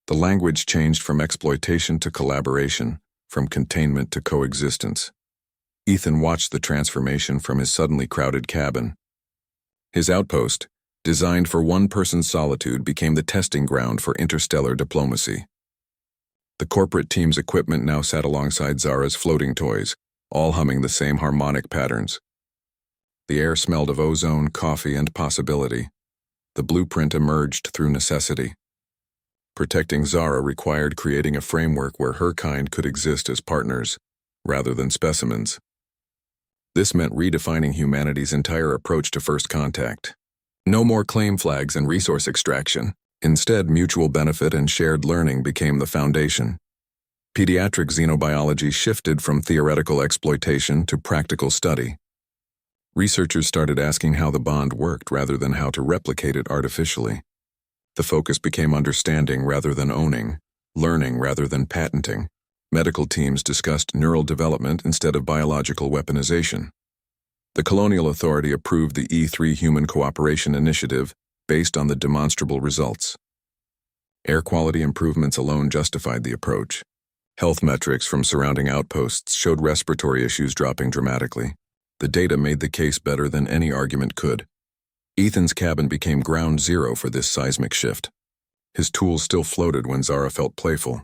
[SPEAKER 1] The language changed from exploitation to collaboration, from containment to coexistence. Ethan watched the transformation from his suddenly crowded cabin. His outpost, designed for one person's solitude, became the testing ground for interstellar diplomacy. The corporate team's equipment now sat alongside Zara's floating toys, all humming the same harmonic patterns. The air smelled of ozone, coffee, and possibility. The blueprint emerged through necessity. Protecting Zara required creating a framework where her kind could exist as partners, rather than specimens. This meant redefining humanity's entire approach to first contact. No more claim flags and resource extraction. Instead, mutual benefit and shared learning became the foundation. Pediatric xenobiology shifted from theoretical exploitation to practical study. Researchers started asking how the bond worked rather than how to replicate it artificially. The focus became understanding rather than owning, learning rather than patenting. Medical teams discussed neural development instead of biological weaponization. The Colonial Authority approved the E3 Human Cooperation Initiative based on the demonstrable results. Air quality improvements alone justified the approach. Health metrics from surrounding outposts showed respiratory issues dropping dramatically. The data made the case better than any argument could. Ethan's cabin became ground zero for this seismic shift. His tools still floated when Zara felt playful.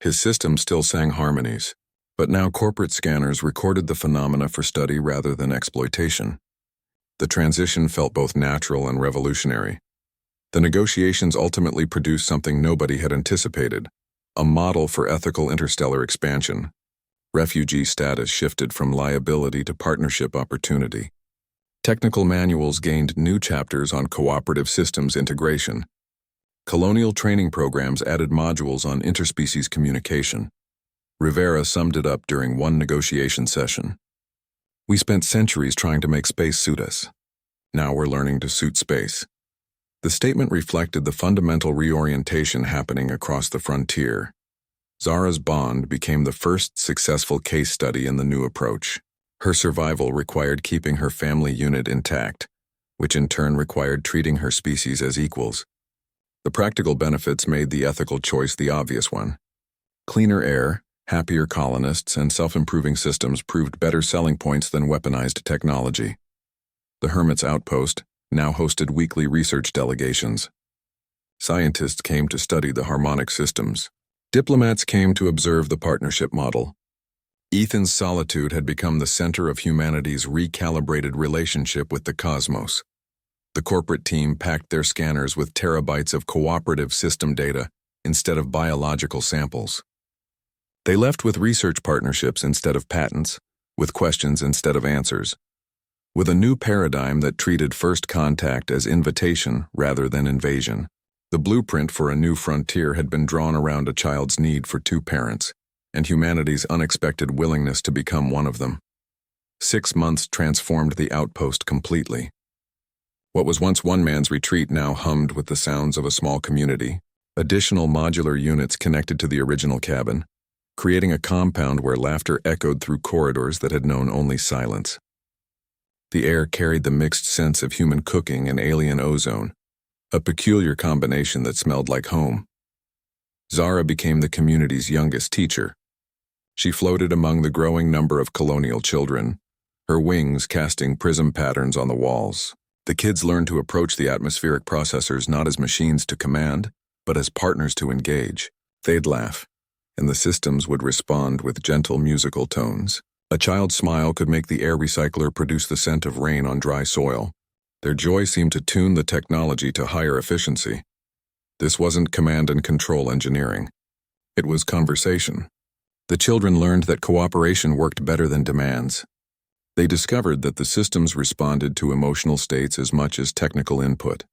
[SPEAKER 1] His system still sang harmonies, but now corporate scanners recorded the phenomena for study rather than exploitation. The transition felt both natural and revolutionary. The negotiations ultimately produced something nobody had anticipated, a model for ethical interstellar expansion. Refugee status shifted from liability to partnership opportunity. Technical manuals gained new chapters on cooperative systems integration. Colonial training programs added modules on interspecies communication. Rivera summed it up during one negotiation session. We spent centuries trying to make space suit us. Now we're learning to suit space. The statement reflected the fundamental reorientation happening across the frontier. Zara's bond became the first successful case study in the new approach. Her survival required keeping her family unit intact, which in turn required treating her species as equals. The practical benefits made the ethical choice the obvious one. Cleaner air, happier colonists, and self-improving systems proved better selling points than weaponized technology. The Hermit's outpost now hosted weekly research delegations. Scientists came to study the harmonic systems. Diplomats came to observe the partnership model. Ethan's solitude had become the center of humanity's recalibrated relationship with the cosmos. The corporate team packed their scanners with terabytes of cooperative system data instead of biological samples. They left with research partnerships instead of patents, with questions instead of answers, with a new paradigm that treated first contact as invitation rather than invasion. The blueprint for a new frontier had been drawn around a child's need for two parents, and humanity's unexpected willingness to become one of them. 6 months transformed the outpost completely. What was once one man's retreat now hummed with the sounds of a small community. Additional modular units connected to the original cabin, creating a compound where laughter echoed through corridors that had known only silence. The air carried the mixed scents of human cooking and alien ozone, a peculiar combination that smelled like home. Zara became the community's youngest teacher. She floated among the growing number of colonial children, her wings casting prism patterns on the walls. The kids learned to approach the atmospheric processors not as machines to command, but as partners to engage. They'd laugh, and the systems would respond with gentle musical tones. A child's smile could make the air recycler produce the scent of rain on dry soil. Their joy seemed to tune the technology to higher efficiency. This wasn't command and control engineering. It was conversation. The children learned that cooperation worked better than demands. They discovered that the systems responded to emotional states as much as technical input.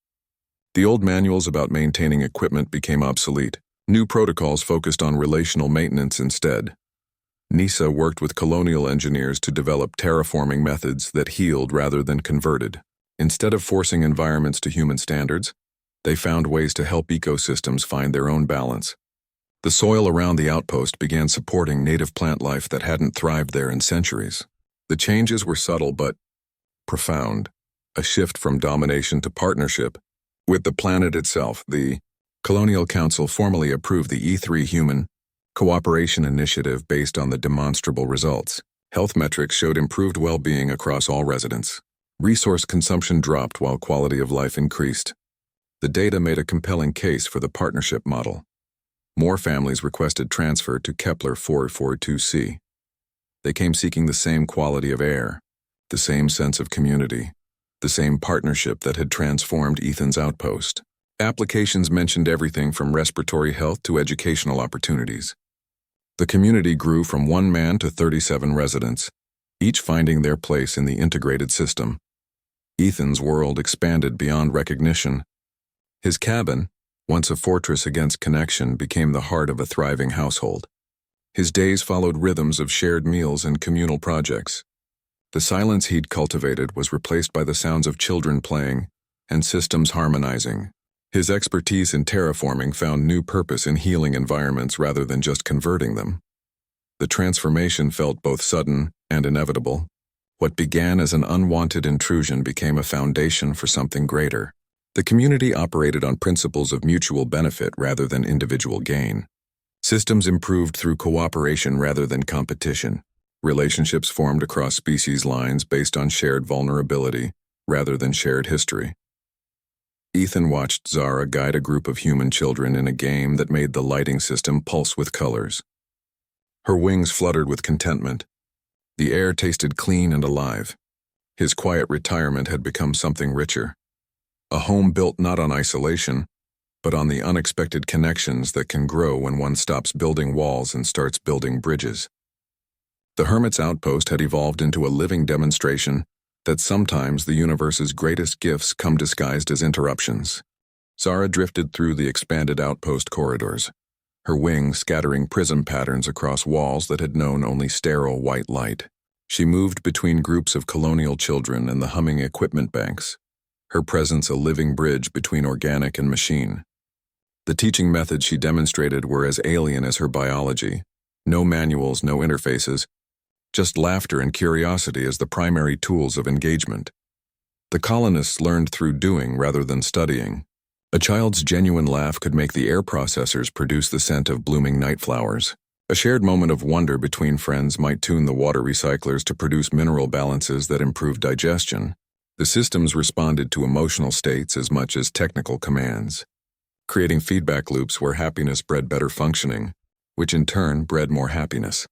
[SPEAKER 1] The old manuals about maintaining equipment became obsolete. New protocols focused on relational maintenance instead. NISA worked with colonial engineers to develop terraforming methods that healed rather than converted. Instead of forcing environments to human standards, they found ways to help ecosystems find their own balance. The soil around the outpost began supporting native plant life that hadn't thrived there in centuries. The changes were subtle but profound, a shift from domination to partnership. With the planet itself, the Colonial Council formally approved the E3 Human Cooperation Initiative based on the demonstrable results. Health metrics showed improved well-being across all residents. Resource consumption dropped while quality of life increased. The data made a compelling case for the partnership model. More families requested transfer to Kepler 442c. They came seeking the same quality of air, the same sense of community, the same partnership that had transformed Ethan's outpost. Applications mentioned everything from respiratory health to educational opportunities. The community grew from 1 man to 37 residents, each finding their place in the integrated system. Ethan's world expanded beyond recognition. His cabin, once a fortress against connection, became the heart of a thriving household. His days followed rhythms of shared meals and communal projects. The silence he'd cultivated was replaced by the sounds of children playing and systems harmonizing. His expertise in terraforming found new purpose in healing environments rather than just converting them. The transformation felt both sudden and inevitable. What began as an unwanted intrusion became a foundation for something greater. The community operated on principles of mutual benefit rather than individual gain. Systems improved through cooperation rather than competition. Relationships formed across species lines based on shared vulnerability rather than shared history. Ethan watched Zara guide a group of human children in a game that made the lighting system pulse with colors. Her wings fluttered with contentment. The air tasted clean and alive. His quiet retirement had become something richer. A home built not on isolation, but on the unexpected connections that can grow when one stops building walls and starts building bridges. The Hermit's outpost had evolved into a living demonstration that sometimes the universe's greatest gifts come disguised as interruptions. Zara drifted through the expanded outpost corridors, her wings scattering prism patterns across walls that had known only sterile white light. She moved between groups of colonial children and the humming equipment banks, her presence a living bridge between organic and machine. The teaching methods she demonstrated were as alien as her biology. No manuals, no interfaces, just laughter and curiosity as the primary tools of engagement. The colonists learned through doing rather than studying. A child's genuine laugh could make the air processors produce the scent of blooming night flowers. A shared moment of wonder between friends might tune the water recyclers to produce mineral balances that improve digestion. The systems responded to emotional states as much as technical commands, creating feedback loops where happiness bred better functioning, which in turn bred more happiness.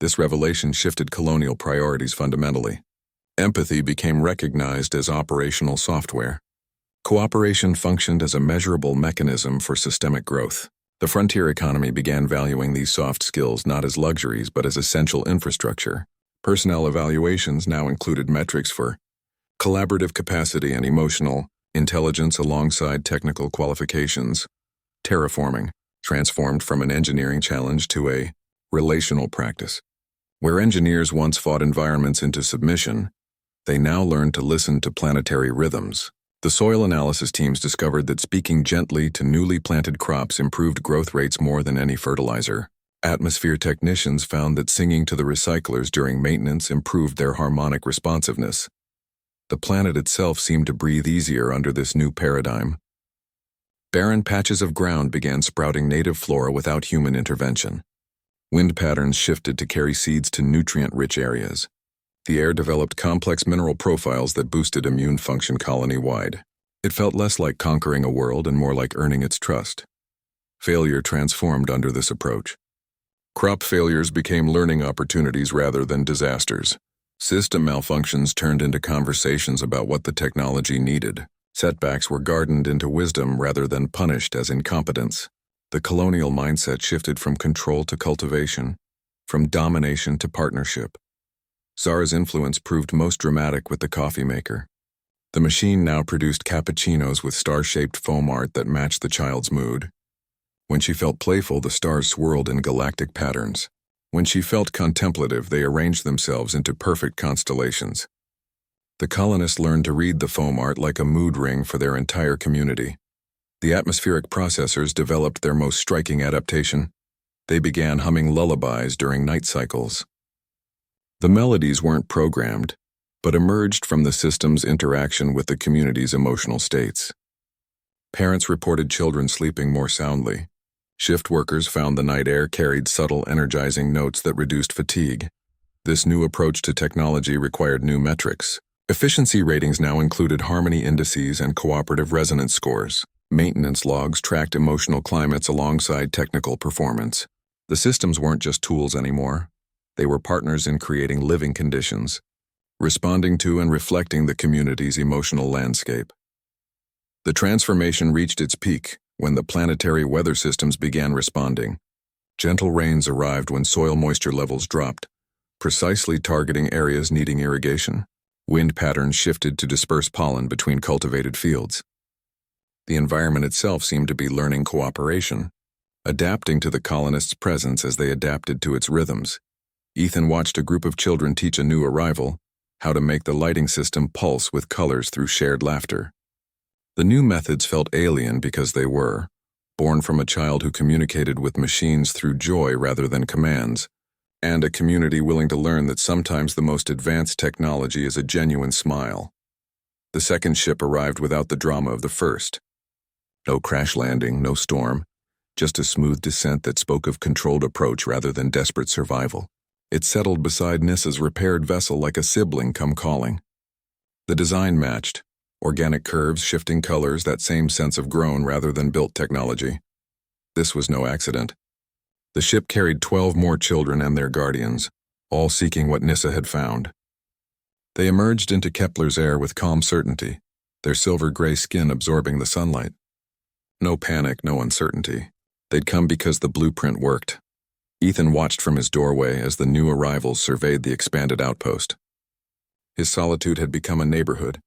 [SPEAKER 1] This revelation shifted colonial priorities fundamentally. Empathy became recognized as operational software. Cooperation functioned as a measurable mechanism for systemic growth. The frontier economy began valuing these soft skills not as luxuries but as essential infrastructure. Personnel evaluations now included metrics for collaborative capacity and emotional intelligence alongside technical qualifications. Terraforming transformed from an engineering challenge to a relational practice. Where engineers once fought environments into submission, they now learned to listen to planetary rhythms. The soil analysis teams discovered that speaking gently to newly planted crops improved growth rates more than any fertilizer. Atmosphere technicians found that singing to the recyclers during maintenance improved their harmonic responsiveness. The planet itself seemed to breathe easier under this new paradigm. Barren patches of ground began sprouting native flora without human intervention. Wind patterns shifted to carry seeds to nutrient-rich areas. The air developed complex mineral profiles that boosted immune function colony-wide. It felt less like conquering a world and more like earning its trust. Failure transformed under this approach. Crop failures became learning opportunities rather than disasters. System malfunctions turned into conversations about what the technology needed. Setbacks were gardened into wisdom rather than punished as incompetence. The colonial mindset shifted from control to cultivation, from domination to partnership. Zara's influence proved most dramatic with the coffee maker. The machine now produced cappuccinos with star-shaped foam art that matched the child's mood. When she felt playful, the stars swirled in galactic patterns. When she felt contemplative, they arranged themselves into perfect constellations. The colonists learned to read the foam art like a mood ring for their entire community. The atmospheric processors developed their most striking adaptation. They began humming lullabies during night cycles. The melodies weren't programmed, but emerged from the system's interaction with the community's emotional states. Parents reported children sleeping more soundly. Shift workers found the night air carried subtle, energizing notes that reduced fatigue. This new approach to technology required new metrics. Efficiency ratings now included harmony indices and cooperative resonance scores. Maintenance logs tracked emotional climates alongside technical performance. The systems weren't just tools anymore. They were partners in creating living conditions, responding to and reflecting the community's emotional landscape. The transformation reached its peak when the planetary weather systems began responding. Gentle rains arrived when soil moisture levels dropped, precisely targeting areas needing irrigation. Wind patterns shifted to disperse pollen between cultivated fields. The environment itself seemed to be learning cooperation, adapting to the colonists' presence as they adapted to its rhythms. Ethan watched a group of children teach a new arrival how to make the lighting system pulse with colors through shared laughter. The new methods felt alien because they were born from a child who communicated with machines through joy rather than commands, and a community willing to learn that sometimes the most advanced technology is a genuine smile. The second ship arrived without the drama of the first. No crash landing, no storm, just a smooth descent that spoke of controlled approach rather than desperate survival. It settled beside Nissa's repaired vessel like a sibling come calling. The design matched, organic curves, shifting colors, that same sense of grown rather than built technology. This was no accident. The ship carried 12 more children and their guardians, all seeking what Nissa had found. They emerged into Kepler's air with calm certainty, their silver-gray skin absorbing the sunlight. No panic, no uncertainty. They'd come because the blueprint worked. Ethan watched from his doorway as the new arrivals surveyed the expanded outpost. His solitude had become a neighborhood.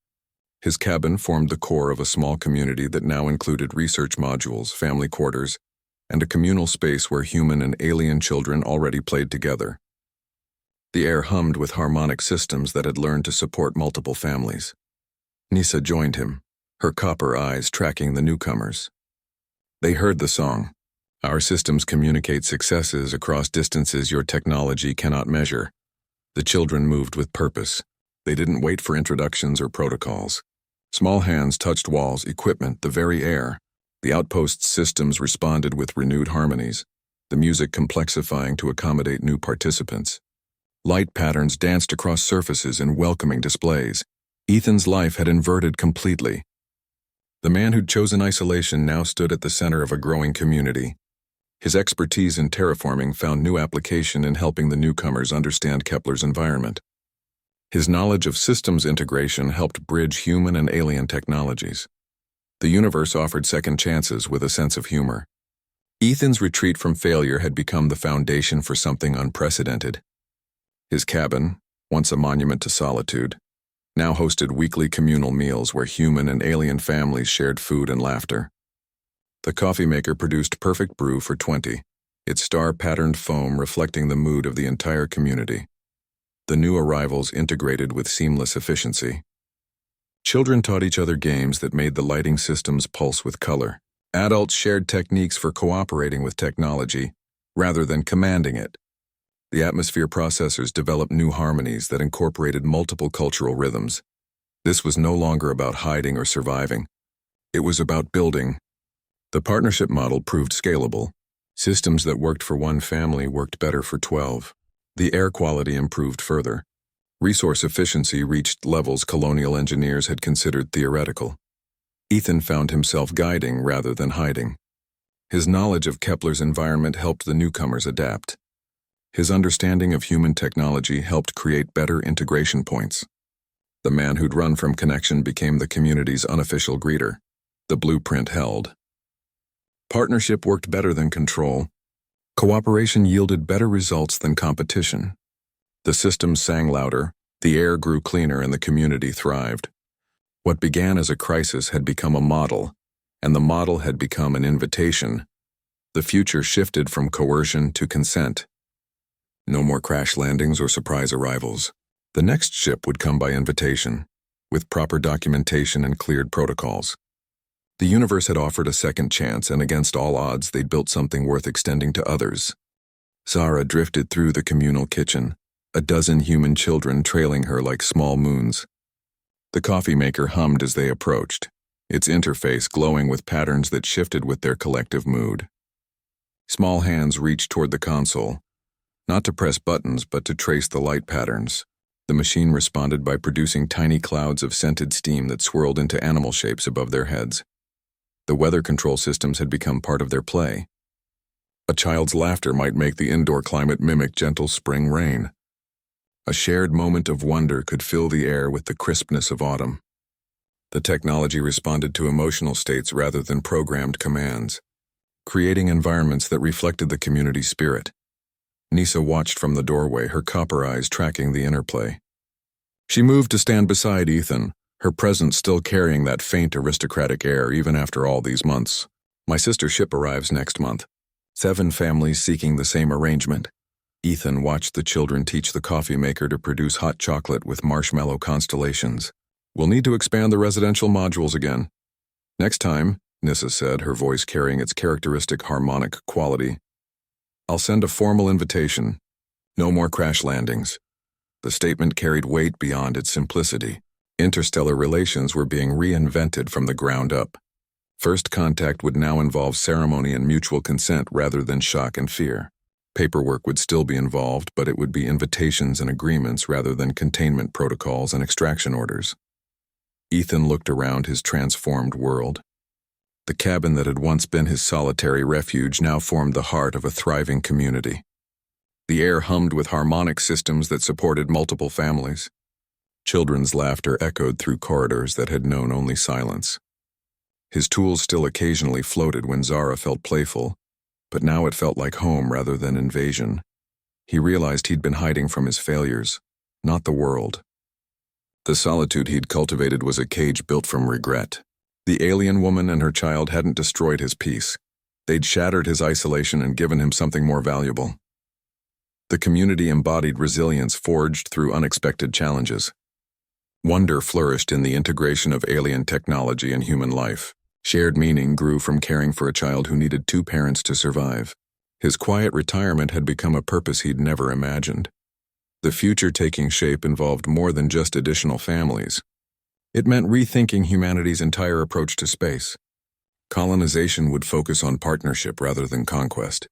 [SPEAKER 1] His cabin formed the core of a small community that now included research modules, family quarters, and a communal space where human and alien children already played together. The air hummed with harmonic systems that had learned to support multiple families. Nissa joined him, her copper eyes tracking the newcomers. They heard the song. Our systems communicate successes across distances your technology cannot measure. The children moved with purpose. They didn't wait for introductions or protocols. Small hands touched walls, equipment, the very air. The outpost's systems responded with renewed harmonies, the music complexifying to accommodate new participants. Light patterns danced across surfaces in welcoming displays. Ethan's life had inverted completely. The man who'd chosen isolation now stood at the center of a growing community. His expertise in terraforming found new application in helping the newcomers understand Kepler's environment. His knowledge of systems integration helped bridge human and alien technologies. The universe offered second chances with a sense of humor. Ethan's retreat from failure had become the foundation for something unprecedented. His cabin, once a monument to solitude, now hosted weekly communal meals where human and alien families shared food and laughter. The coffee maker produced perfect brew for 20, its star-patterned foam reflecting the mood of the entire community. The new arrivals integrated with seamless efficiency. Children taught each other games that made the lighting systems pulse with color. Adults shared techniques for cooperating with technology, rather than commanding it. The atmosphere processors developed new harmonies that incorporated multiple cultural rhythms. This was no longer about hiding or surviving. It was about building. The partnership model proved scalable. Systems that worked for one family worked better for 12. The air quality improved further. Resource efficiency reached levels colonial engineers had considered theoretical. Ethan found himself guiding rather than hiding. His knowledge of Kepler's environment helped the newcomers adapt. His understanding of human technology helped create better integration points. The man who'd run from connection became the community's unofficial greeter. The blueprint held. Partnership worked better than control. Cooperation yielded better results than competition. The systems sang louder, the air grew cleaner, and the community thrived. What began as a crisis had become a model, and the model had become an invitation. The future shifted from coercion to consent. No more crash landings or surprise arrivals. The next ship would come by invitation, with proper documentation and cleared protocols. The universe had offered a second chance, and against all odds, they'd built something worth extending to others. Zara drifted through the communal kitchen, a dozen human children trailing her like small moons. The coffee maker hummed as they approached, its interface glowing with patterns that shifted with their collective mood. Small hands reached toward the console, not to press buttons but to trace the light patterns. The machine responded by producing tiny clouds of scented steam that swirled into animal shapes above their heads. The weather control systems had become part of their play. A child's laughter might make the indoor climate mimic gentle spring rain. A shared moment of wonder could fill the air with the crispness of autumn. The technology responded to emotional states rather than programmed commands, creating environments that reflected the community spirit. Nisa watched from the doorway, her copper eyes tracking the interplay. She moved to stand beside Ethan, her presence still carrying that faint aristocratic air even after all these months. My sister's ship arrives next month. 7 families seeking the same arrangement. Ethan watched the children teach the coffee maker to produce hot chocolate with marshmallow constellations. We'll need to expand the residential modules again. Next time, Nissa said, her voice carrying its characteristic harmonic quality. I'll send a formal invitation. No more crash landings. The statement carried weight beyond its simplicity. Interstellar relations were being reinvented from the ground up. First contact would now involve ceremony and mutual consent rather than shock and fear. Paperwork would still be involved, but it would be invitations and agreements rather than containment protocols and extraction orders. Ethan looked around his transformed world. The cabin that had once been his solitary refuge now formed the heart of a thriving community. The air hummed with harmonic systems that supported multiple families. Children's laughter echoed through corridors that had known only silence. His tools still occasionally floated when Zara felt playful, but now it felt like home rather than invasion. He realized he'd been hiding from his failures, not the world. The solitude he'd cultivated was a cage built from regret. The alien woman and her child hadn't destroyed his peace. They'd shattered his isolation and given him something more valuable. The community embodied resilience forged through unexpected challenges. Wonder flourished in the integration of alien technology and human life. Shared meaning grew from caring for a child who needed 2 parents to survive. His quiet retirement had become a purpose he'd never imagined. The future taking shape involved more than just additional families. It meant rethinking humanity's entire approach to space. Colonization would focus on partnership rather than conquest.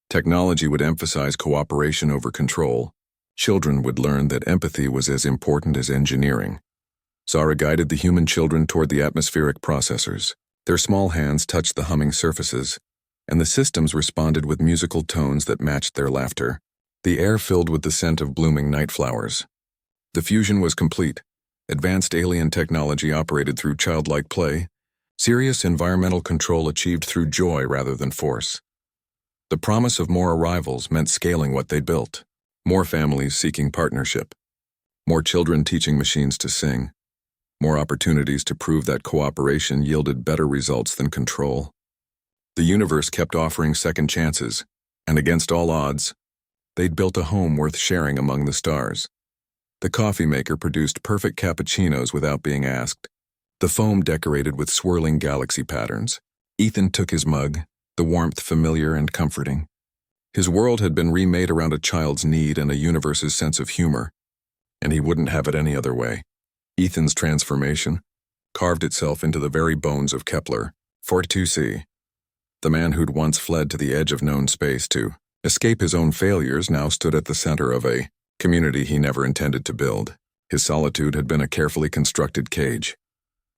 [SPEAKER 1] Technology would emphasize cooperation over control. Children would learn that empathy was as important as engineering. Zara guided the human children toward the atmospheric processors. Their small hands touched the humming surfaces, and the systems responded with musical tones that matched their laughter. The air filled with the scent of blooming night flowers. The fusion was complete. Advanced alien technology operated through childlike play, serious environmental control achieved through joy rather than force. The promise of more arrivals meant scaling what they built, more families seeking partnership, more children teaching machines to sing, more opportunities to prove that cooperation yielded better results than control. The universe kept offering second chances, and against all odds, they'd built a home worth sharing among the stars. The coffee maker produced perfect cappuccinos without being asked, the foam decorated with swirling galaxy patterns. Ethan took his mug, the warmth familiar and comforting. His world had been remade around a child's need and a universe's sense of humor, and he wouldn't have it any other way. Ethan's transformation carved itself into the very bones of Kepler, 42C. The man who'd once fled to the edge of known space to escape his own failures now stood at the center of a community he never intended to build. His solitude had been a carefully constructed cage.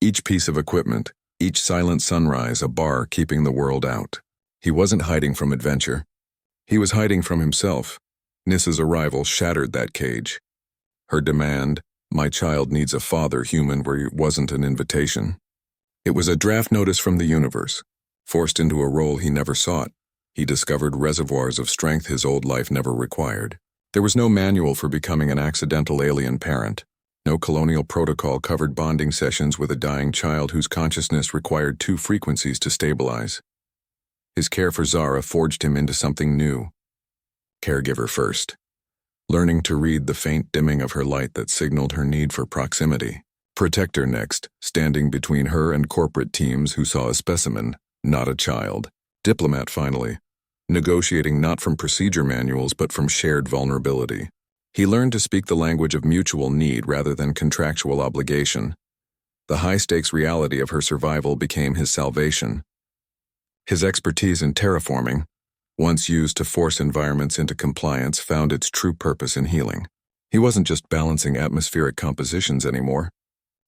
[SPEAKER 1] Each piece of equipment, each silent sunrise, a bar keeping the world out. He wasn't hiding from adventure. He was hiding from himself. Nissa's arrival shattered that cage. Her demand, "My child needs a father human," where it wasn't an invitation. It was a draft notice from the universe. Forced into a role he never sought, he discovered reservoirs of strength his old life never required. There was no manual for becoming an accidental alien parent. No colonial protocol covered bonding sessions with a dying child whose consciousness required two frequencies to stabilize. His care for Zara forged him into something new. Caregiver first. Learning to read the faint dimming of her light that signaled her need for proximity. Protector next, standing between her and corporate teams who saw a specimen, not a child. Diplomat finally, negotiating not from procedure manuals but from shared vulnerability. He learned to speak the language of mutual need rather than contractual obligation. The high-stakes reality of her survival became his salvation. His expertise in terraforming, once used to force environments into compliance, found its true purpose in healing. He wasn't just balancing atmospheric compositions anymore.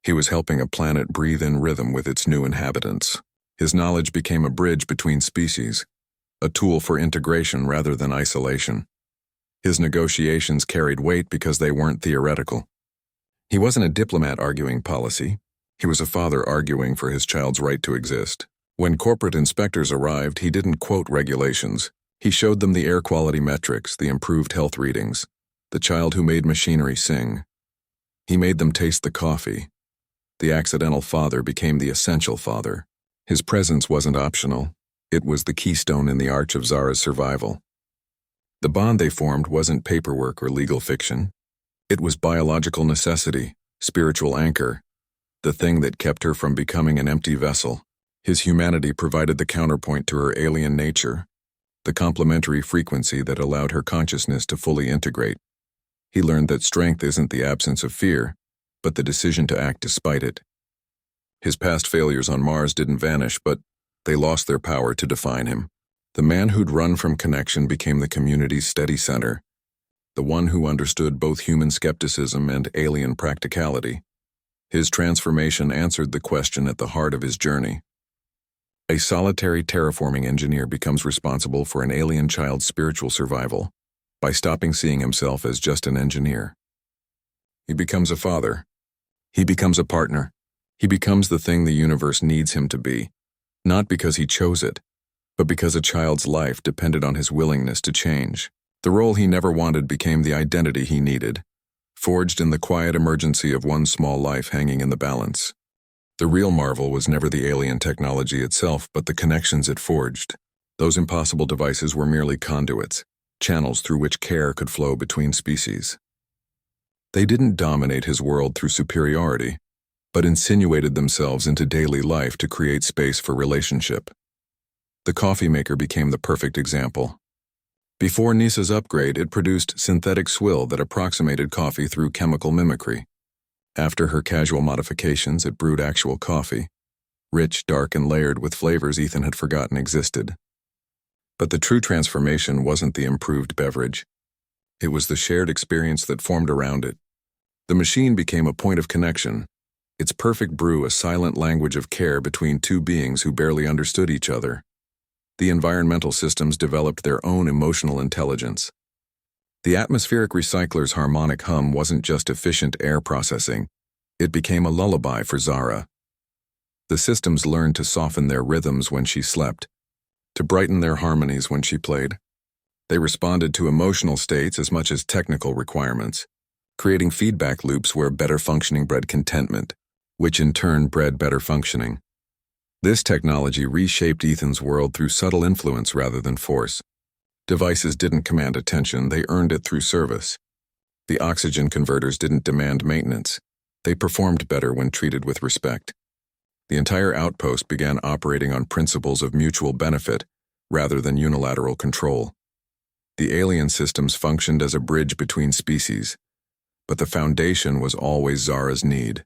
[SPEAKER 1] He was helping a planet breathe in rhythm with its new inhabitants. His knowledge became a bridge between species, a tool for integration rather than isolation. His negotiations carried weight because they weren't theoretical. He wasn't a diplomat arguing policy. He was a father arguing for his child's right to exist. When corporate inspectors arrived, he didn't quote regulations. He showed them the air quality metrics, the improved health readings, the child who made machinery sing. He made them taste the coffee. The accidental father became the essential father. His presence wasn't optional. It was the keystone in the arch of Zara's survival. The bond they formed wasn't paperwork or legal fiction. It was biological necessity, spiritual anchor, the thing that kept her from becoming an empty vessel. His humanity provided the counterpoint to her alien nature, the complementary frequency that allowed her consciousness to fully integrate. He learned that strength isn't the absence of fear, but the decision to act despite it. His past failures on Mars didn't vanish, but they lost their power to define him. The man who'd run from connection became the community's steady center, the one who understood both human skepticism and alien practicality. His transformation answered the question at the heart of his journey. A solitary terraforming engineer becomes responsible for an alien child's spiritual survival by stopping seeing himself as just an engineer. He becomes a father. He becomes a partner. He becomes the thing the universe needs him to be, not because he chose it, but because a child's life depended on his willingness to change. The role he never wanted became the identity he needed, forged in the quiet emergency of one small life hanging in the balance. The real marvel was never the alien technology itself, but the connections it forged. Those impossible devices were merely conduits, channels through which care could flow between species. They didn't dominate his world through superiority, but insinuated themselves into daily life to create space for relationship. The coffee maker became the perfect example. Before Nissa's upgrade, it produced synthetic swill that approximated coffee through chemical mimicry. After her casual modifications, it brewed actual coffee, rich, dark, and layered with flavors Ethan had forgotten existed. But the true transformation wasn't the improved beverage. It was the shared experience that formed around it. The machine became a point of connection, its perfect brew a silent language of care between two beings who barely understood each other. The environmental systems developed their own emotional intelligence. The atmospheric recycler's harmonic hum wasn't just efficient air processing, it became a lullaby for Zara. The systems learned to soften their rhythms when she slept, to brighten their harmonies when she played. They responded to emotional states as much as technical requirements, creating feedback loops where better functioning bred contentment, which in turn bred better functioning. This technology reshaped Ethan's world through subtle influence rather than force. Devices didn't command attention, they earned it through service. The oxygen converters didn't demand maintenance. They performed better when treated with respect. The entire outpost began operating on principles of mutual benefit rather than unilateral control. The alien systems functioned as a bridge between species, but the foundation was always Zara's need.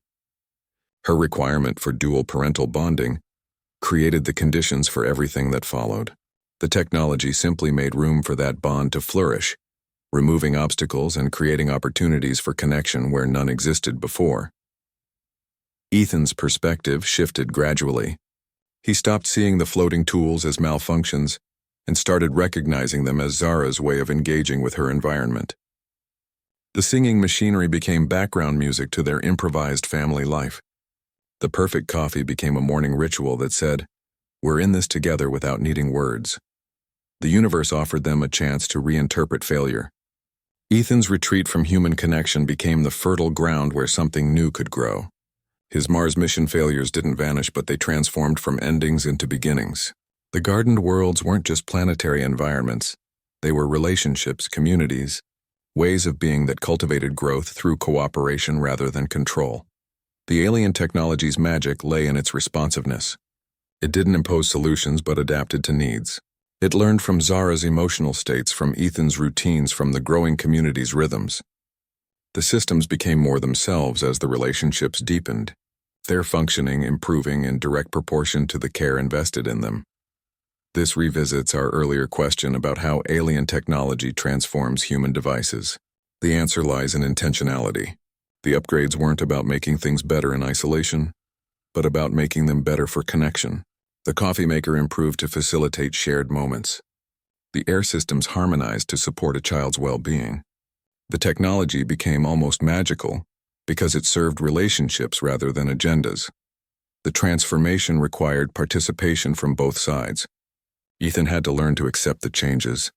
[SPEAKER 1] Her requirement for dual parental bonding created the conditions for everything that followed. The technology simply made room for that bond to flourish, removing obstacles and creating opportunities for connection where none existed before. Ethan's perspective shifted gradually. He stopped seeing the floating tools as malfunctions and started recognizing them as Zara's way of engaging with her environment. The singing machinery became background music to their improvised family life. The perfect coffee became a morning ritual that said, "We're in this together without needing words." The universe offered them a chance to reinterpret failure. Ethan's retreat from human connection became the fertile ground where something new could grow. His Mars mission failures didn't vanish, but they transformed from endings into beginnings. The gardened worlds weren't just planetary environments. They were relationships, communities, ways of being that cultivated growth through cooperation rather than control. The alien technology's magic lay in its responsiveness. It didn't impose solutions but adapted to needs. It learned from Zara's emotional states, from Ethan's routines, from the growing community's rhythms. The systems became more themselves as the relationships deepened, their functioning improving in direct proportion to the care invested in them. This revisits our earlier question about how alien technology transforms human devices. The answer lies in intentionality. The upgrades weren't about making things better in isolation, but about making them better for connection. The coffee maker improved to facilitate shared moments. The air systems harmonized to support a child's well-being. The technology became almost magical because it served relationships rather than agendas. The transformation required participation from both sides. Ethan had to learn to accept the changes,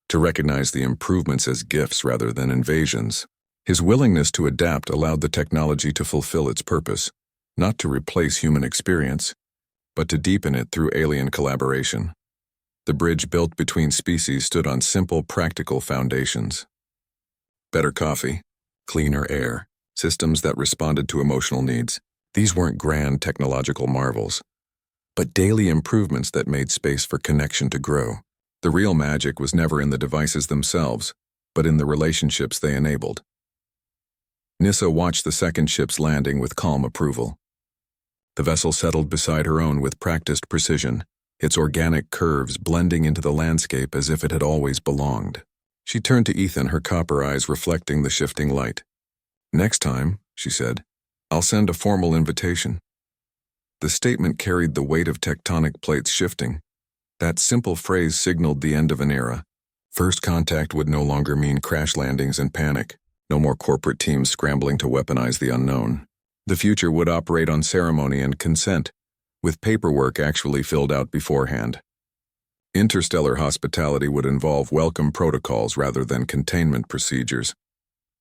[SPEAKER 1] to recognize the improvements as gifts rather than invasions. His willingness to adapt allowed the technology to fulfill its purpose, not to replace human experience, but to deepen it through alien collaboration. The bridge built between species stood on simple, practical foundations. Better coffee, cleaner air, systems that responded to emotional needs. These weren't grand technological marvels, but daily improvements that made space for connection to grow. The real magic was never in the devices themselves, but in the relationships they enabled. Nyssa watched the second ship's landing with calm approval. The vessel settled beside her own with practiced precision, its organic curves blending into the landscape as if it had always belonged. She turned to Ethan, her copper eyes reflecting the shifting light. "Next time," she said, "I'll send a formal invitation." The statement carried the weight of tectonic plates shifting. That simple phrase signaled the end of an era. First contact would no longer mean crash landings and panic, no more corporate teams scrambling to weaponize the unknown. The future would operate on ceremony and consent, with paperwork actually filled out beforehand. Interstellar hospitality would involve welcome protocols rather than containment procedures.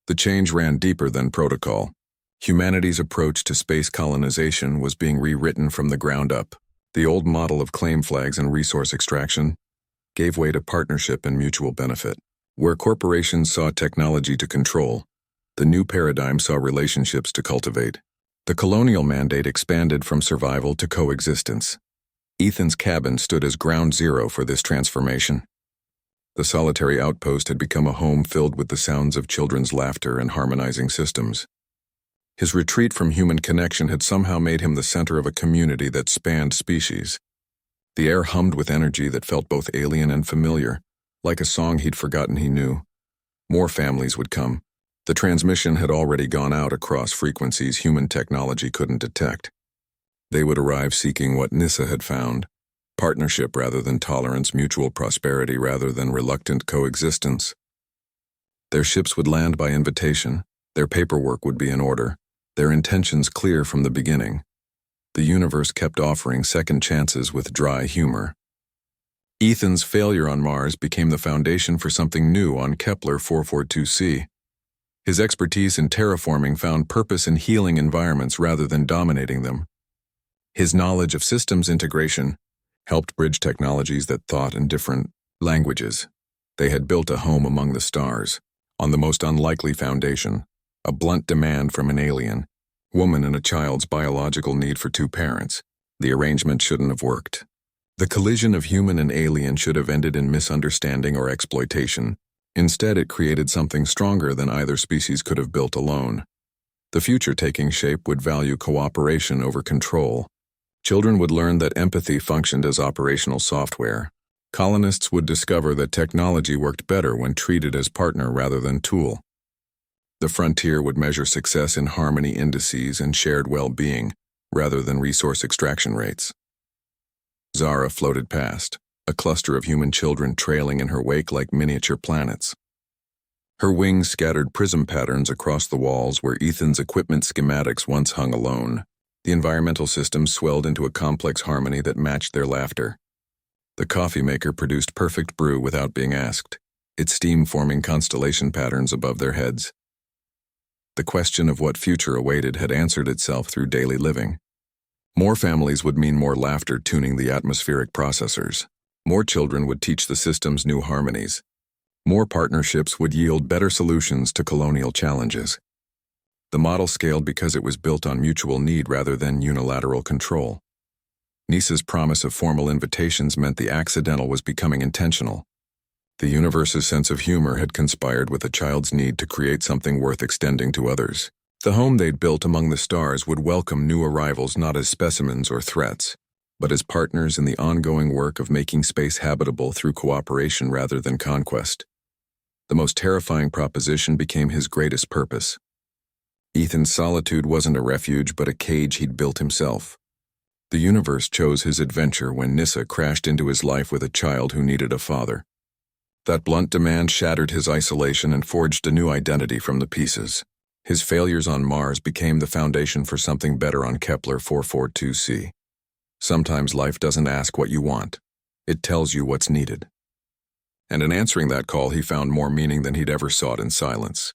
[SPEAKER 1] The change ran deeper than protocol. Humanity's approach to space colonization was being rewritten from the ground up. The old model of claim flags and resource extraction gave way to partnership and mutual benefit. Where corporations saw technology to control, the new paradigm saw relationships to cultivate. The colonial mandate expanded from survival to coexistence. Ethan's cabin stood as ground zero for this transformation. The solitary outpost had become a home filled with the sounds of children's laughter and harmonizing systems. His retreat from human connection had somehow made him the center of a community that spanned species. The air hummed with energy that felt both alien and familiar, like a song he'd forgotten he knew. More families would come. The transmission had already gone out across frequencies human technology couldn't detect. They would arrive seeking what Nissa had found: partnership rather than tolerance, mutual prosperity rather than reluctant coexistence. Their ships would land by invitation, their paperwork would be in order, their intentions clear from the beginning. The universe kept offering second chances with dry humor. Ethan's failure on Mars became the foundation for something new on Kepler 442c. His expertise in terraforming found purpose in healing environments rather than dominating them. His knowledge of systems integration helped bridge technologies that thought in different languages. They had built a home among the stars, on the most unlikely foundation, a blunt demand from an alien woman and a child's biological need for two parents. The arrangement shouldn't have worked. The collision of human and alien should have ended in misunderstanding or exploitation. Instead, it created something stronger than either species could have built alone. The future taking shape would value cooperation over control. Children would learn that empathy functioned as operational software. Colonists would discover that technology worked better when treated as partner rather than tool. The frontier would measure success in harmony indices and shared well-being, rather than resource extraction rates. Zara floated past, a cluster of human children trailing in her wake like miniature planets. Her wings scattered prism patterns across the walls where Ethan's equipment schematics once hung alone. The environmental systems swelled into a complex harmony that matched their laughter. The coffee maker produced perfect brew without being asked, its steam forming constellation patterns above their heads. The question of what future awaited had answered itself through daily living. More families would mean more laughter tuning the atmospheric processors. More children would teach the system's new harmonies. More partnerships would yield better solutions to colonial challenges. The model scaled because it was built on mutual need rather than unilateral control. Nissa's promise of formal invitations meant the accidental was becoming intentional. The universe's sense of humor had conspired with the child's need to create something worth extending to others. The home they'd built among the stars would welcome new arrivals not as specimens or threats, but as partners in the ongoing work of making space habitable through cooperation rather than conquest. The most terrifying proposition became his greatest purpose. Ethan's solitude wasn't a refuge but a cage he'd built himself. The universe chose his adventure when Nissa crashed into his life with a child who needed a father. That blunt demand shattered his isolation and forged a new identity from the pieces. His failures on Mars became the foundation for something better on Kepler 442c. Sometimes life doesn't ask what you want. It tells you what's needed. And in answering that call, he found more meaning than he'd ever sought in silence.